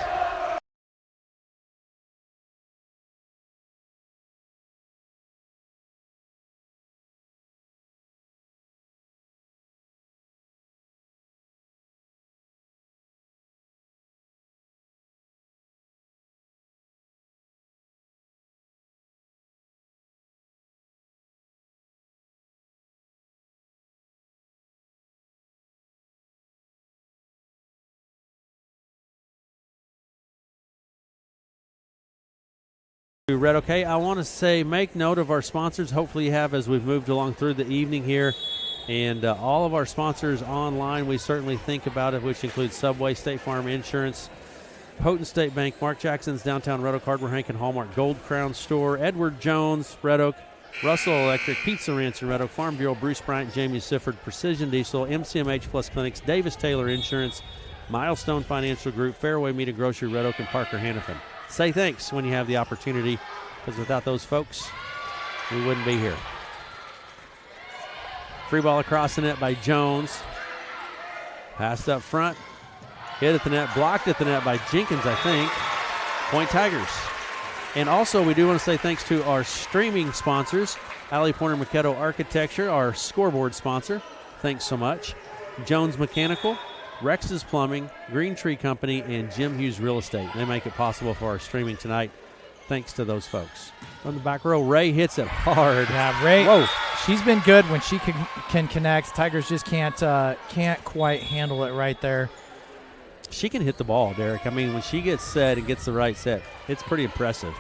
S2: Red Oak. I want to say make note of our sponsors. Hopefully you have as we've moved along through the evening here. And all of our sponsors online, we certainly think about it, which includes Subway, State Farm Insurance, Houghton State Bank, Mark Jackson's Downtown Red Oak Hardware, Hank and Hallmark Gold Crown Store, Edward Jones, Red Oak, Russell Electric, Pizza Ranch in Red Oak, Farm Bureau, Bruce Bryant, Jamie Sifford, Precision Diesel, MCMH Plus Clinics, Davis Taylor Insurance, Milestone Financial Group, Fairway Meat and Grocery, Red Oak, and Parker Hannafin. Say thanks when you have the opportunity, because without those folks, we wouldn't be here. Free ball across the net by Jones. Passed up front. Hit at the net, blocked at the net by Jenkins, I think. Point Tigers. And also, we do want to say thanks to our streaming sponsors, Alley Pointer Maquetto Architecture, our scoreboard sponsor. Thanks so much. Jones Mechanical, Rex's Plumbing, Green Tree Company, and Jim Hughes Real Estate. They make it possible for our streaming tonight. Thanks to those folks. On the back row, Ray hits it hard.
S1: Yeah, Ray. Whoa. She's been good when she can connect. Tigers just can't quite handle it right there.
S2: She can hit the ball, Derek. I mean, when she gets set and gets the right set, it's pretty impressive.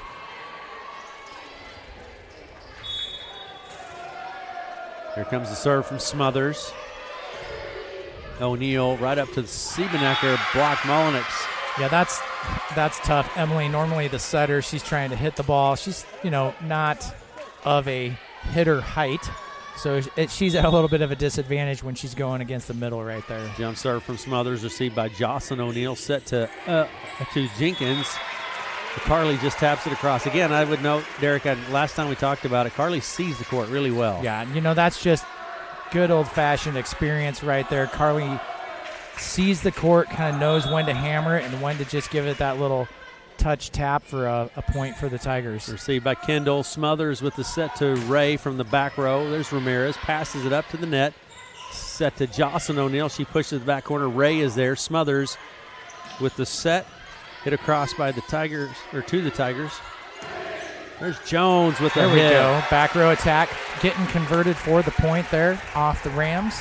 S2: Here comes the serve from Smothers. O'Neal right up to the Siebenecker, block Mullenix.
S1: Yeah, that's tough. Emily, normally the setter, she's trying to hit the ball. She's, not of a hitter height. So she's at a little bit of a disadvantage when she's going against the middle right there.
S2: Jump serve from Smothers, received by Jocelyn O'Neal, set to Jenkins. Carly just taps it across. Again, I would note, Derek, last time we talked about it, Carly sees the court really well.
S1: Yeah, that's just good old-fashioned experience right there. Carly sees the court, kind of knows when to hammer it and when to just give it that little touch tap for a point for the Tigers.
S2: Received by Kendall. Smothers with the set to Ray from the back row. There's Ramirez. Passes it up to the net. Set to Jocelyn O'Neal. She pushes the back corner. Ray is there. Smothers with the set Hit across by the Tigers, or to the Tigers. There's Jones with the
S1: There we
S2: hit.
S1: go. Back row attack getting converted for the point there off the Rams.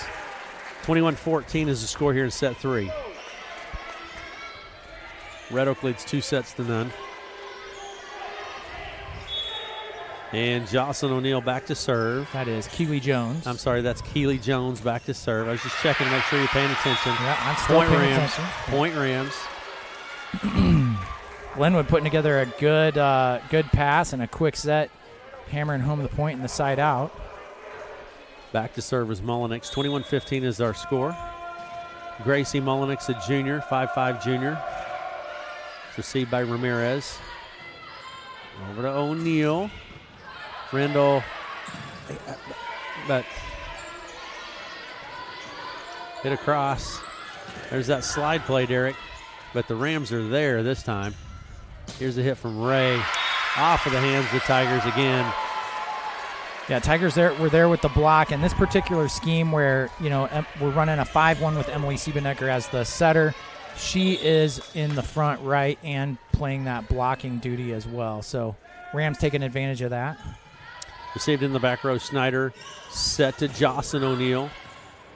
S2: 21-14 is the score here in set 3. Red Oak leads 2-0. And Jocelyn O'Neill back to serve.
S1: That is Keely Jones.
S2: I'm sorry, that's Keely Jones back to serve. I was just checking to make sure you're paying attention.
S1: Yeah, I'm still
S2: Point
S1: paying
S2: Rams.
S1: attention.
S2: Point Rams.
S1: Glenwood putting together a good pass and a quick set, hammering home the point and the side out.
S2: Back to serve is Mullenix. 21-15 is our score. Gracie Mullenix, a junior, 5'5 junior. It's received by Ramirez. Over to O'Neill. Rendell, but hit across. There's that slide play, Derek, but the Rams are there this time. Here's a hit from Ray. Off of the hands of the Tigers again.
S1: Yeah, Tigers were there with the block. And this particular scheme where, we're running a 5-1 with Emily Siebenecker as the setter. She is in the front right and playing that blocking duty as well. So Rams taking advantage of that.
S2: Received in the back row, Snyder. Set to Jocelyn O'Neill.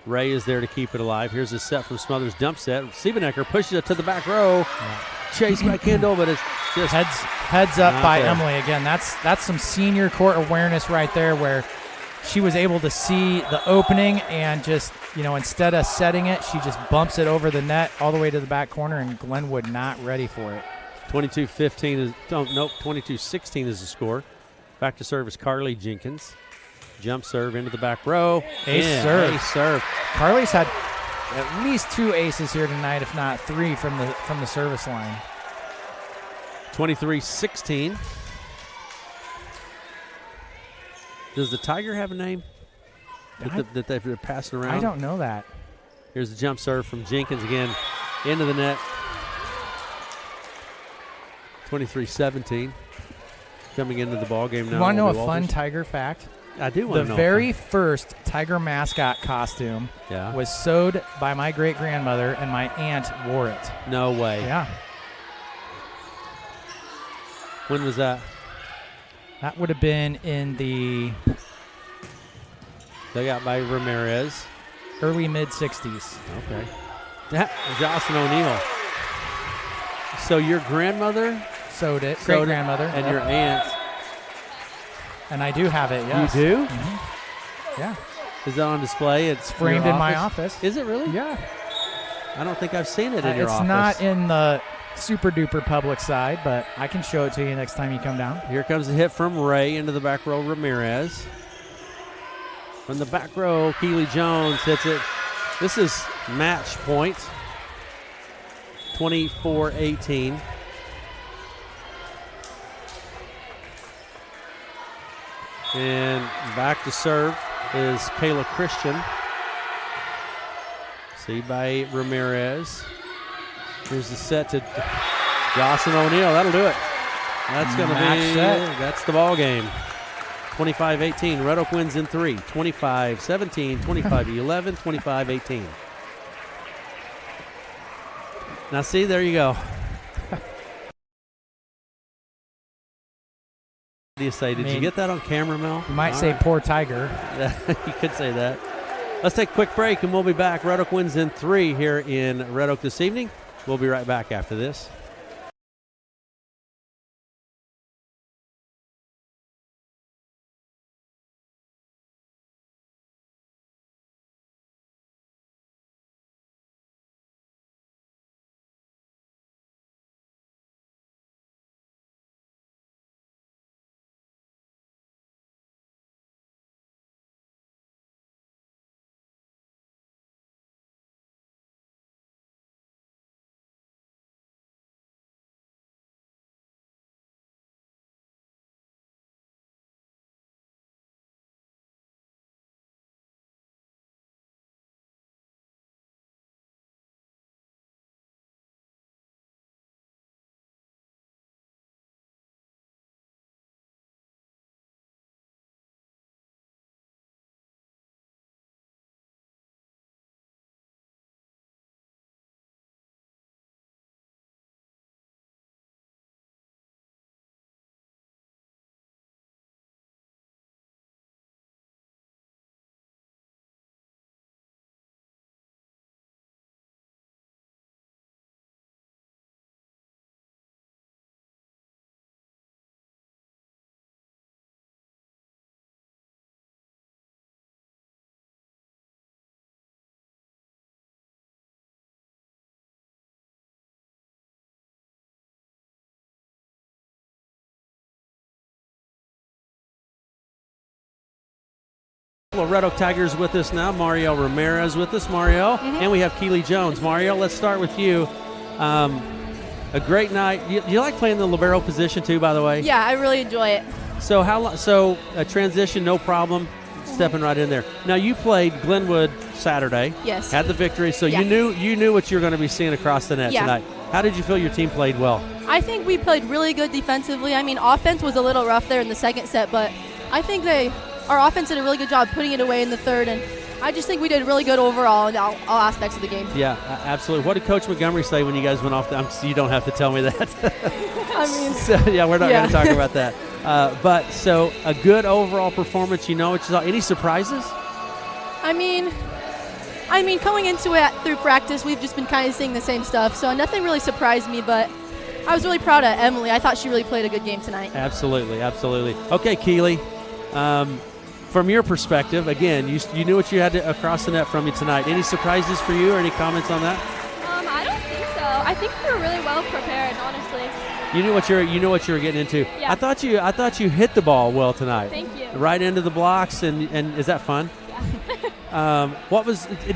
S2: Ray is there to keep it alive. Here's a set from Smothers. Dump set. Siebenecker pushes it to the back row. Yeah. Chased by Kendall, but it's just
S1: heads up by there. Emily again. That's some senior court awareness right there, where she was able to see the opening and just instead of setting it, she just bumps it over the net all the way to the back corner, and Glenwood not ready for it.
S2: 22-15 is 22-16 is the score. Back to serve is Carly Jenkins. Jump serve into the back row.
S1: Ace serve. Carly's had at least 2 aces here tonight, if not 3 from the service line.
S2: 23-16. Does the Tiger have a name that they're passing around?
S1: I don't know that.
S2: Here's the jump serve from Jenkins again. Into the net. 23-17. Coming into the ball game now.
S1: You want to know a fun Tiger fact?
S2: I do want to know.
S1: The very first Tiger mascot costume was sewed by my great-grandmother, and my aunt wore it.
S2: No way.
S1: Yeah.
S2: When was that?
S1: That would have been in the
S2: dugout by Ramirez.
S1: Early mid-60s.
S2: Okay. Jocelyn O'Neill. So your grandmother
S1: sewed it, great-grandmother.
S2: And your aunt.
S1: And I do have it, yes.
S2: You do?
S1: Mm-hmm. Yeah.
S2: Is that on display? It's
S1: framed in my office.
S2: Is it really?
S1: Yeah.
S2: I don't think I've seen it in your office.
S1: It's not in the super-duper public side, but I can show it to you next time you come down.
S2: Here comes a hit from Ray into the back row, Ramirez. From the back row, Keely Jones hits it. This is match point. 24-18. And back to serve is Kayla Christian. See by Ramirez. Here's the set to Jocelyn O'Neill. That'll do it. That's going to be that's the ball game. 25-18. Red Oak wins in 3. 25-17, 25-11, 25-18. Now see, there you go. What do you say? Did you get that on camera, Mel?
S1: You might say poor Tiger.
S2: You could say that. Let's take a quick break, and we'll be back. Red Oak wins in 3 here in Red Oak this evening. We'll be right back after this. Well, Red Oak Tigers with us now. Marielle Ramirez with us, Marielle. And we have Keely Jones. Marielle, let's start with you. A great night. You like playing the libero position too, by the way?
S6: Yeah, I really enjoy it.
S2: So a transition, no problem, stepping right in there. Now you played Glenwood Saturday.
S6: Yes.
S2: Had the victory, so
S6: Yeah.
S2: you knew what you were going to be seeing across the net
S6: Yeah.
S2: tonight. How did you feel your team played well?
S6: I think we played really good defensively. I mean, offense was a little rough there in the second set, but I think our offense did a really good job putting it away in the third, and I just think we did really good overall in all aspects of the game.
S2: Yeah, absolutely. What did Coach Montgomery say when you guys went off? You don't have to tell me that.
S6: I mean,
S2: Yeah, we're not going to talk about that. But so a good overall performance. You know what you saw. Any surprises?
S6: I mean, coming into it through practice, we've just been kind of seeing the same stuff, so nothing really surprised me, but I was really proud of Emily. I thought she really played a good game tonight.
S2: Absolutely, absolutely. Okay, Keely, from your perspective, again, you knew what you had across the net from you tonight. Any surprises for you or any comments on that?
S7: I don't think so. I think we were really well prepared, honestly.
S2: You knew what you were getting into.
S7: Yeah.
S2: I thought you hit the ball well tonight.
S7: Thank you.
S2: Right into the blocks, and is that fun?
S7: Yeah.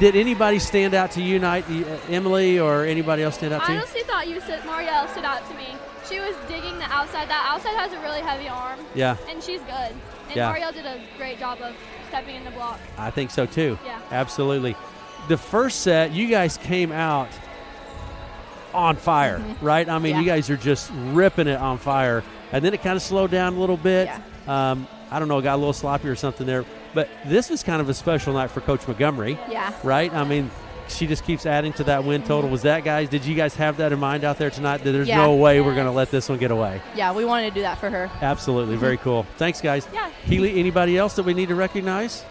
S2: Did anybody stand out to you tonight, Emily or anybody else stand out to
S7: I
S2: you?
S7: honestly thought Marielle stood out to me. She was digging the outside. That outside has a really heavy arm.
S2: Yeah.
S7: And she's good. And
S2: Yeah.
S7: Marielle did a great job of stepping in the block.
S2: I think so too.
S7: Yeah.
S2: Absolutely. The first set, you guys came out on fire, right? I mean,
S6: Yeah.
S2: you guys are just ripping it on fire. And then it kind of slowed down a little bit.
S6: Yeah.
S2: I don't know, it got a little sloppy or something there. But this was kind of a special night for Coach Montgomery,
S6: Yeah.
S2: right? I mean, she just keeps adding to that win total. Was that, guys, did you guys have that in mind out there tonight, that there's
S6: Yeah.
S2: no way we're going to let this one get away?
S6: Yeah, we wanted to do that for her.
S2: Absolutely. Very cool. Thanks, guys.
S7: Yeah.
S2: Keely, anybody else that we need to recognize?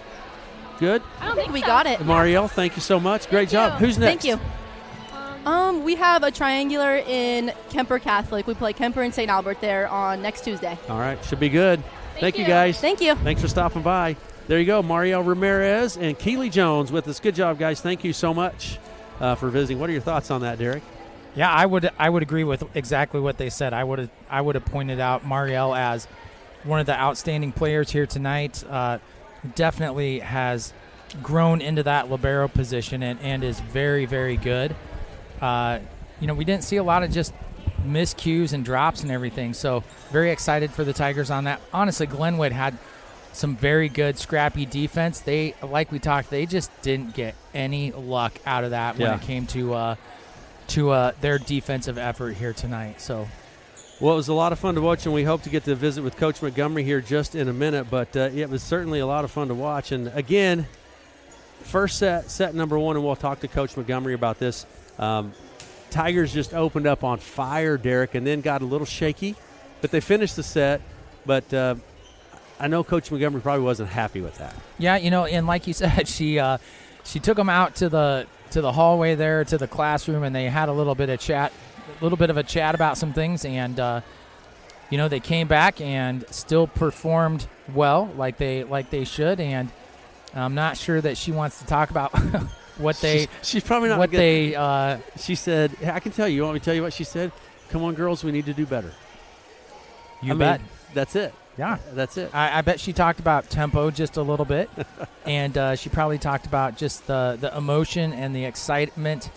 S2: Good.
S7: I don't
S6: I think
S7: think
S6: we
S7: so.
S6: got it.
S2: Marielle, thank you so much. Great job.
S7: you.
S2: Who's next?
S6: Thank you. We have a triangular in Kemper Catholic. We play Kemper and St. Albert there on next Tuesday.
S2: All right. Should be good. Thank you,
S7: you.
S2: guys.
S6: Thank you.
S2: Thanks for stopping by. There you go. Marielle Ramirez and Keely Jones with us. Good job, guys. Thank you so much for visiting. What are your thoughts on that, Derek?
S1: Yeah, I would agree with exactly what they said. I would have pointed out Marielle as one of the outstanding players here tonight. Definitely has grown into that libero position and is very, very good. We didn't see a lot of just miscues and drops and everything, so very excited for the Tigers on that. Honestly, Glenwood had some very good scrappy defense. They, like we talked, they just didn't get any luck out of that when it came to their defensive effort here tonight. So,
S2: well, it was a lot of fun to watch, and we hope to get to visit with Coach Montgomery here just in a minute, but it was certainly a lot of fun to watch. And again, first set number one, and we'll talk to Coach Montgomery about this. Tigers just opened up on fire, Derek, and then got a little shaky, but they finished the set. But I know Coach Montgomery probably wasn't happy with that.
S1: yeah, and like you said, she took them out to the hallway there, to the classroom, and they had a little bit of a chat about some things, and they came back and still performed well, like they should. And I'm not sure that she wants to talk about what they.
S2: She's probably not.
S1: What they.
S2: She said, "I can tell you. You want me to tell you what she said? Come on, girls, we need to do better."
S1: You bet.
S2: That's it.
S1: Yeah,
S2: that's it.
S1: I bet she talked about tempo just a little bit, and she probably talked about just the emotion and the excitement.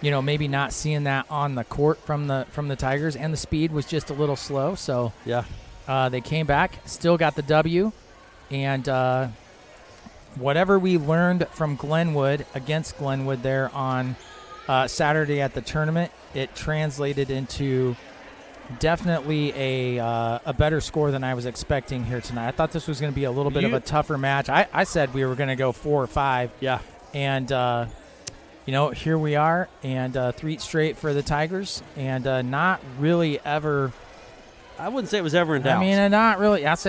S1: Maybe not seeing that on the court from the Tigers, and the speed was just a little slow. So
S2: yeah,
S1: they came back, still got the W, and whatever we learned from Glenwood against Glenwood there on Saturday at the tournament, it translated into definitely a better score than I was expecting here tonight. I thought this was going to be a little bit of a tougher match. I said we were going to go 4 or 5.
S2: Yeah.
S1: And, here we are, and 3 straight for the Tigers, and not really ever.
S2: I wouldn't say it was ever in doubt.
S1: I mean, not really. I was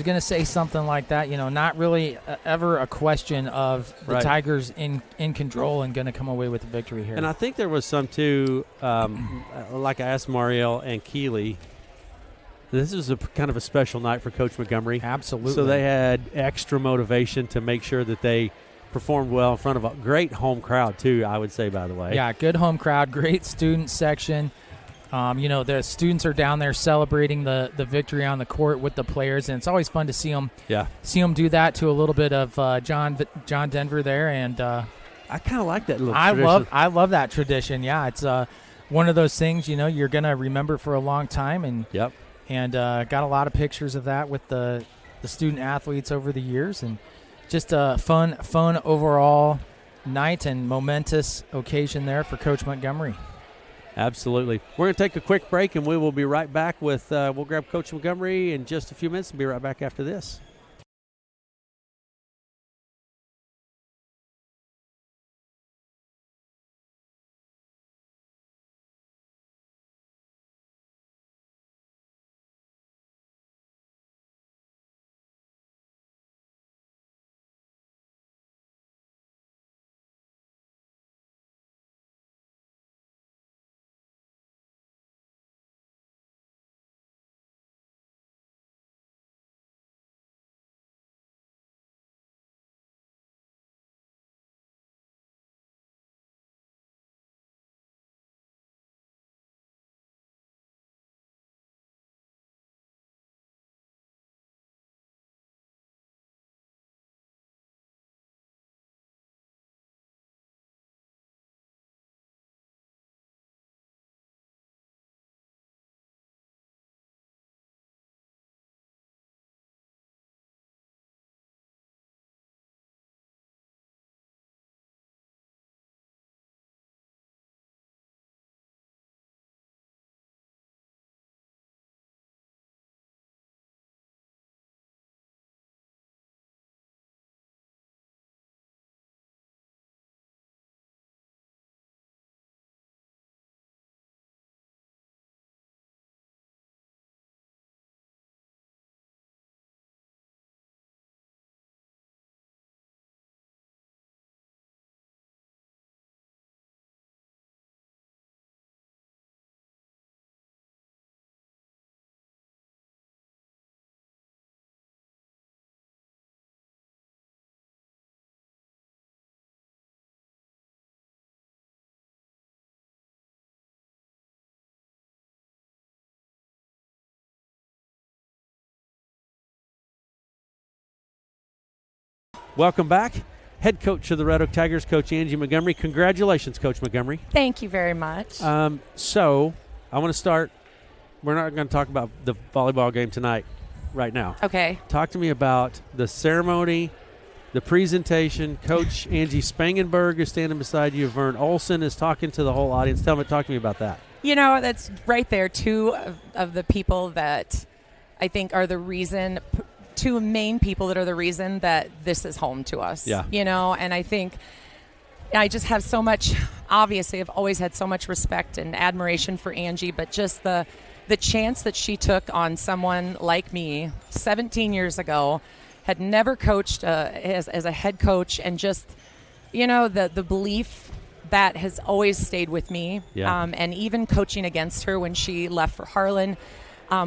S1: going to say something like that. Not really ever a question of the Tigers in control and going to come away with the victory here.
S2: And I think there was some too, like I asked Marielle and Keely, this is a kind of a special night for Coach Montgomery.
S1: Absolutely.
S2: So they had extra motivation to make sure that they performed well in front of a great home crowd too, I would say, by the way.
S1: Yeah, good home crowd, great student section. The students are down there celebrating the victory on the court with the players, and it's always fun to see them do that to a little bit of John Denver there. And
S2: I kind of like that little tradition.
S1: I love that tradition. Yeah, it's one of those things you're gonna remember for a long time, and got a lot of pictures of that with the student athletes over the years, and just a fun overall night and momentous occasion there for Coach Montgomery.
S2: Absolutely. We're going to take a quick break, and we will be right back with we'll grab Coach Montgomery in just a few minutes and be right back after this. Welcome back. Head coach of the Red Oak Tigers, Coach Angie Montgomery. Congratulations, Coach Montgomery.
S8: Thank you very much.
S2: So I want to start. We're not going to talk about the volleyball game tonight right now.
S8: Okay.
S2: Talk to me about the ceremony, the presentation. Coach Angie Spangenberg is standing beside you. Vern Olson is talking to the whole audience. Talk to me about that.
S8: That's right there. Two of the people that I think are the reason – two main people that are the reason that this is home to us.
S2: Yeah.
S8: And I think I just have so much, obviously I've always had so much respect and admiration for Angie, but just the chance that she took on someone like me 17 years ago, had never coached as a head coach, and just, the belief that has always stayed with me.
S2: Yeah.
S8: And even coaching against her when she left for Harlan,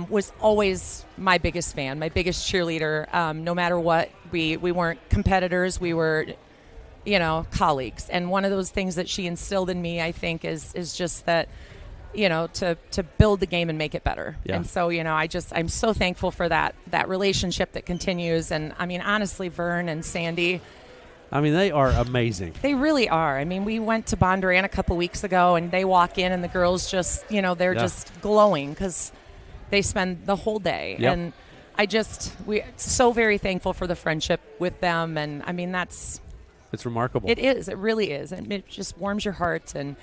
S8: was always my biggest fan, my biggest cheerleader. No matter what, we weren't competitors, we were, colleagues. And one of those things that she instilled in me, I think, is just that, to build the game and make it better.
S2: Yeah.
S8: And so, I'm so thankful for that relationship that continues. And honestly, Vern and Sandy,
S2: they are amazing.
S8: They really are. We went to Bondurant a couple weeks ago, and they walk in, and the girls just, they're just glowing because they spend the whole day.
S2: Yep.
S8: And we're so very thankful for the friendship with them. And
S2: it's remarkable.
S8: It is. It really is. And it just warms your heart. And,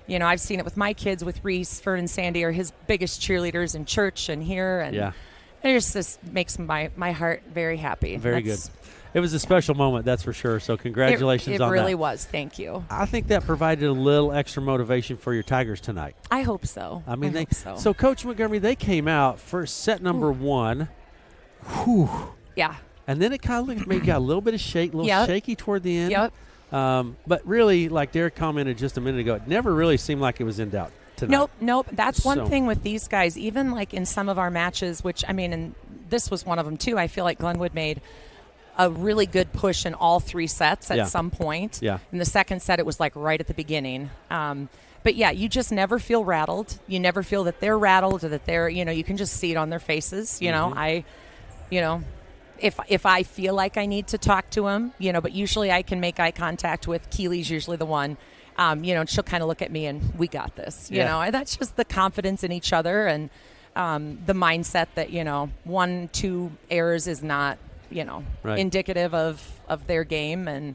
S8: I've seen it with my kids, with Reese. Fern and Sandy are his biggest cheerleaders in church and here. And it just makes my heart very happy.
S2: Very good. It was a special moment, that's for sure. So congratulations on that.
S8: It really was. Thank you.
S2: I think that provided a little extra motivation for your Tigers tonight.
S8: I hope so.
S2: I hope so. So Coach Montgomery, they came out for set number one. Whew.
S8: Yeah.
S2: And then it kind of looked, maybe got a little bit of shaky toward the end.
S8: Yep.
S2: But really, like Derek commented just a minute ago, it never really seemed like it was in doubt tonight.
S8: Nope. That's one thing with these guys. Even like in some of our matches, which and this was one of them too. I feel like Glenwood made a really good push in all 3 sets at
S2: Yeah.
S8: some point.
S2: Yeah.
S8: In the second set, it was like right at the beginning. But yeah, you just never feel rattled. You never feel that they're rattled or that they're, you can just see it on their faces. If I feel like I need to talk to them, but usually I can make eye contact with Keely's usually the one, and she'll kind of look at me and we got this, and that's just the confidence in each other and the mindset that, 1-2 errors is not,
S2: Right.
S8: indicative of their game and,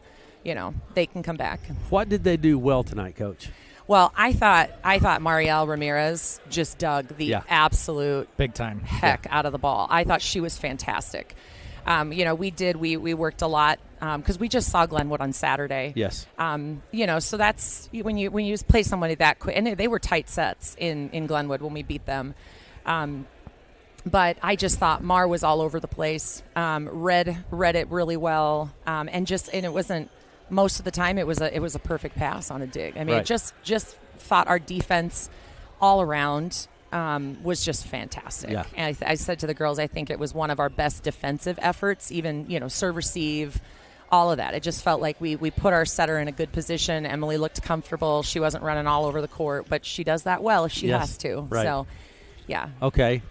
S8: they can come back.
S2: What did they do well tonight, Coach?
S8: Well, I thought Marielle Ramirez just dug the absolute
S1: Big time
S8: heck out of the ball. I thought she was fantastic. We worked a lot because we just saw Glenwood on Saturday.
S2: Yes.
S8: So that's when you play somebody that quick, and they were tight sets in Glenwood when we beat them. But I just thought Mar was all over the place. Read it really well, and it wasn't. Most of the time, it was a perfect pass on a dig. I mean,
S2: Right.
S8: just thought our defense all around was just fantastic.
S2: Yeah.
S8: And I said to the girls, I think it was one of our best defensive efforts, even, serve, receive, all of that. It just felt like we put our setter in a good position. Emily looked comfortable. She wasn't running all over the court, but she does that well if she
S2: Yes.
S8: has to.
S2: Right.
S8: So, yeah.
S2: Okay.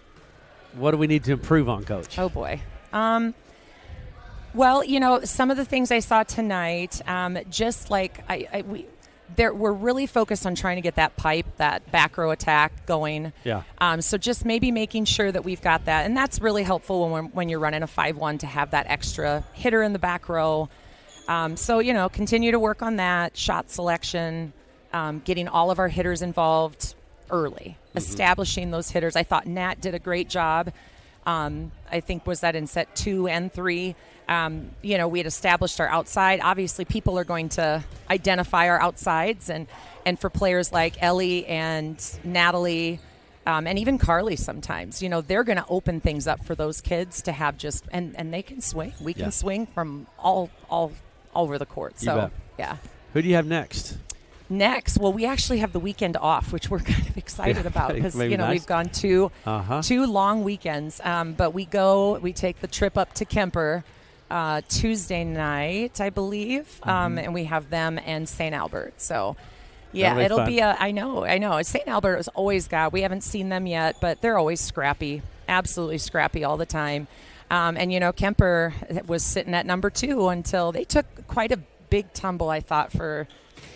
S2: What do we need to improve on, Coach?
S8: Oh, boy. Well, some of the things I saw tonight, just like we're really focused on trying to get that back row attack going.
S2: Yeah.
S8: So just maybe making sure that we've got that. And that's really helpful when you're running a 5-1 to have that extra hitter in the back row. So, continue to work on that, shot selection, getting all of our hitters involved early, establishing those hitters. I thought Nat did a great job. I think was that in set 2 and 3. We had established our outside. Obviously, people are going to identify our outsides, and for players like Ellie and Natalie, and even Carly sometimes, they're going to open things up for those kids to have and they can swing. We can swing from all over the court.
S2: You
S8: So,
S2: bet.
S8: yeah.
S2: Who do you have next?
S8: Next, well, we actually have the weekend off, which we're kind of excited about because
S2: Maybe nice.
S8: we've gone two long weekends. But we take the trip up to Kemper Tuesday night, I believe, and we have them and St. Albert. So, yeah,
S2: That'll be
S8: it'll
S2: fun.
S8: be I know. St. Albert has always got. We haven't seen them yet, but they're always scrappy, absolutely scrappy all the time. And Kemper was sitting at number 2 until they took quite a big tumble, I thought, for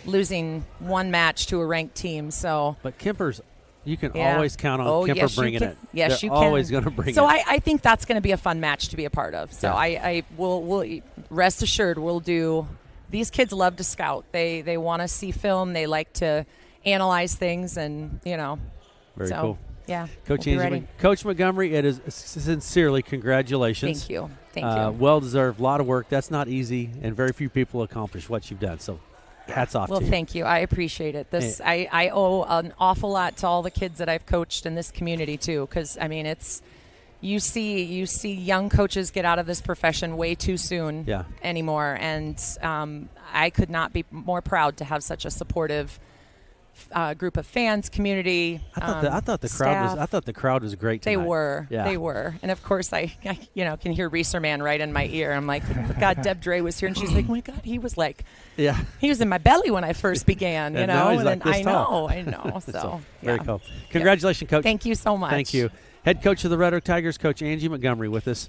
S8: losing one match to a ranked team. So,
S2: But Kemper's, you can always count on Kemper
S8: yes,
S2: bringing it.
S8: Yes,
S2: They're
S8: you can.
S2: always going to bring
S8: so
S2: it.
S8: I think that's going to be a fun match to be a part of. So
S2: Yeah.
S8: I will rest assured we'll do. These kids love to scout. They want to see film. They like to analyze things, and
S2: Very
S8: so,
S2: cool.
S8: Yeah,
S2: Coach
S8: we'll be
S2: Angie,
S8: ready.
S2: Coach Montgomery, it is sincerely congratulations.
S8: Thank you. Thank you.
S2: Well deserved. A lot of work. That's not easy, and very few people accomplish what you've done. So, hats off
S8: Well,
S2: to you.
S8: thank you. I appreciate it. This I owe an awful lot to all the kids that I've coached in this community too, because it's you see young coaches get out of this profession way too soon anymore, and I could not be more proud to have such a supportive group of fans, community.
S2: I thought the crowd was great tonight.
S8: They were.
S2: Yeah.
S8: They were. And of course I can hear Reeser Man right in my ear. I'm like, God, Deb Dre was here, and she's like, oh my God, he was in my belly when I first began,
S2: And now he's like this
S8: I
S2: tall.
S8: know. So
S2: Very cool. Congratulations, Coach.
S8: Thank you so much.
S2: Thank you. Head coach of the Red Oak Tigers, Coach Angie Montgomery, with us